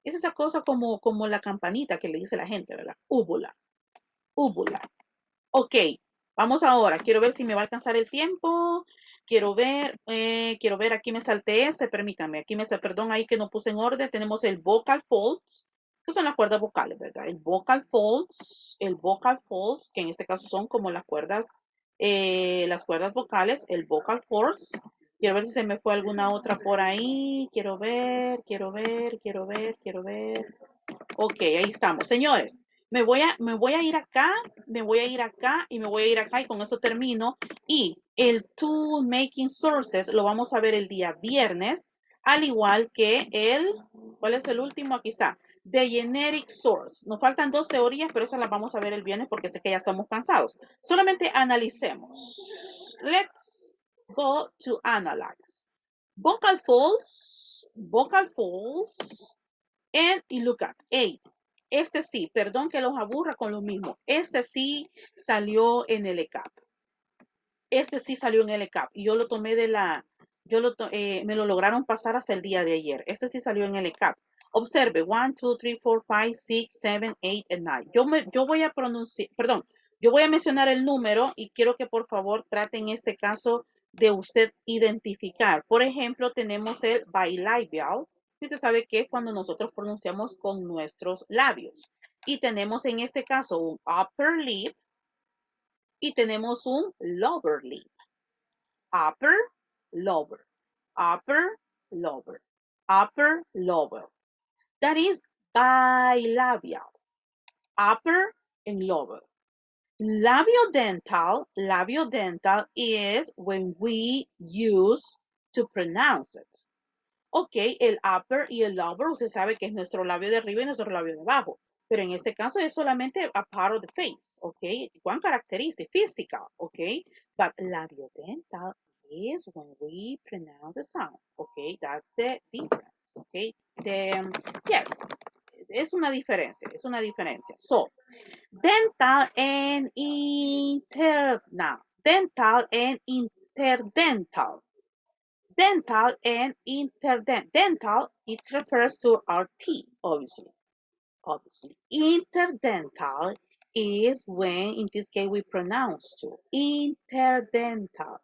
Es esa cosa como la campanita que le dice la gente, ¿verdad? Úvula, úvula. Ok, vamos ahora. Quiero ver si me va a alcanzar el tiempo. Quiero ver, aquí me salté ese, permítame. Aquí perdón, ahí que no puse en orden. Tenemos el vocal folds, que son las cuerdas vocales, ¿verdad? El vocal folds, que en este caso son como las cuerdas vocales, el vocal folds. Quiero ver si se me fue alguna otra por ahí. Quiero ver. Ok, ahí estamos. Señores, me voy a ir acá, me voy a ir acá y me voy a ir acá y con eso termino. Y el tool making sources lo vamos a ver el día viernes, al igual que ¿cuál es el último? Aquí está. The generic source. Nos faltan 2 teorías, pero esas las vamos a ver el viernes porque sé que ya estamos cansados. Solamente analicemos. Let's go to analyze. Vocal folds, y look at, hey, este sí, perdón que los aburra con lo mismo, este sí salió en el ECAP. Este sí salió en el ECAP y yo lo tomé me lo lograron pasar hasta el día de ayer. Este sí salió en el ECAP. Observe, 1, 2, 3, 4, 5, 6, 7, 8, and 9. Yo voy a yo voy a mencionar el número y quiero que por favor traten en este caso de usted identificar. Por ejemplo, tenemos el bilabial, que usted sabe que es cuando nosotros pronunciamos con nuestros labios. Y tenemos en este caso un upper lip y tenemos un lower lip. Upper, lower, upper, lower, upper, lower. That is bilabial. Upper and lower. Labiodental is when we use to pronounce it. Ok, el upper y el lower, usted sabe que es nuestro labio de arriba y nuestro labio de abajo. Pero en este caso es solamente a part of the face, ok? One characteristic, physical, ok? But labiodental is when we pronounce the sound, ok? That's the difference, ok? Yes, es una diferencia. So, dental and interdental. Dental and interdental. Dental, it refers to our teeth, obviously. Interdental is when, in this case, we pronounce to. Interdental.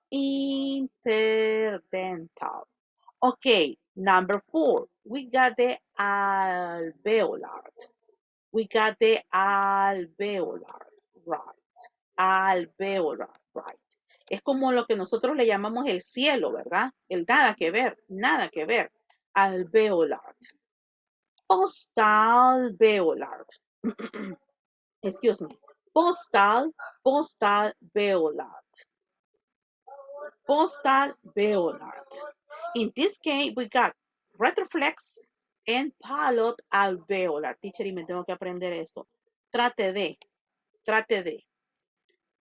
Okay, number 4, we got the alveolar. Alveolar, right. Es como lo que nosotros le llamamos el cielo, ¿verdad? El nada que ver. Alveolar. Postalveolar. Excuse me. Postalveolar. In this case, we got retroflex and palate alveolar. Teacher, y me tengo que aprender esto.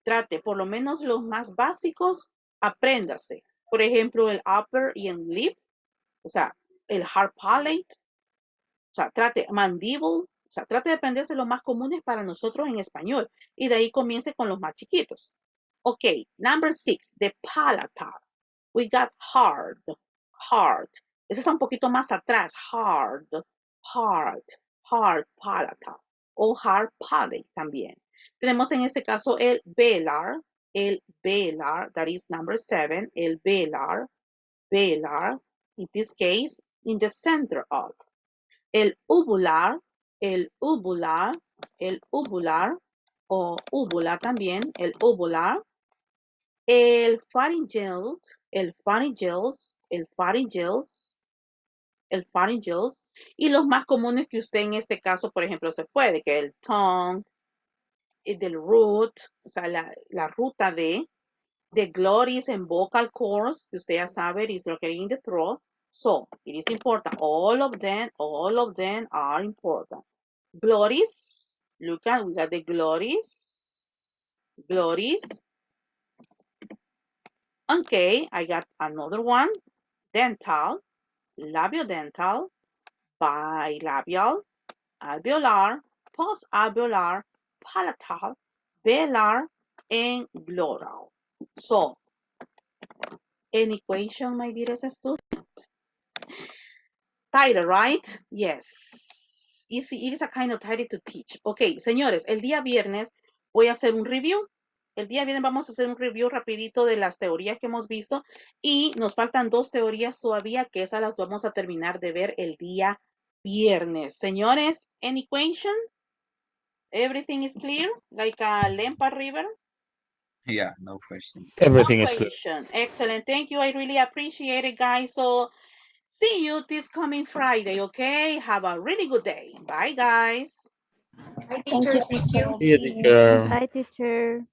Trate, por lo menos los más básicos, apréndase. Por ejemplo, el upper y el lip, o sea, el hard palate, o sea, mandíbula, o sea, trate de aprenderse los más comunes para nosotros en español. Y de ahí comience con los más chiquitos. Ok, number 6, the palatal. We got hard. Ese está un poquito más atrás, hard palatal. O hard palate también. Tenemos en este caso el velar, that is number 7, el velar, in this case, in the center of. El uvular, o úvula también, el uvular. El pharyngeals, y los más comunes que usted en este caso, por ejemplo, se puede, que el tongue, del root, o sea, la ruta de, the glotis and vocal cords, que usted ya sabe, is located in the throat. So, it is important. All of them are important. Glotis, look at, we got the glotis. Okay, I got another one. Dental, labiodental, bilabial, alveolar, postalveolar, palatal, velar, and gloral. So, any question, my dearest students? Title, right? Yes. Easy, it is a kind of title to teach. Ok, señores, el día viernes voy a hacer un review. El día viernes vamos a hacer un review rapidito de las teorías que hemos visto y nos faltan 2 teorías todavía que esas las vamos a terminar de ver el día viernes. Señores, any question? Everything is clear? Like a Lempa River? Yeah, no questions. Everything No is clear. question. Excellent. Thank you. I really appreciate it, guys. So see you this coming Friday, okay? Have a really good day. Bye, guys. Thank you, teacher. See you, See you. teacher. Bye, teacher.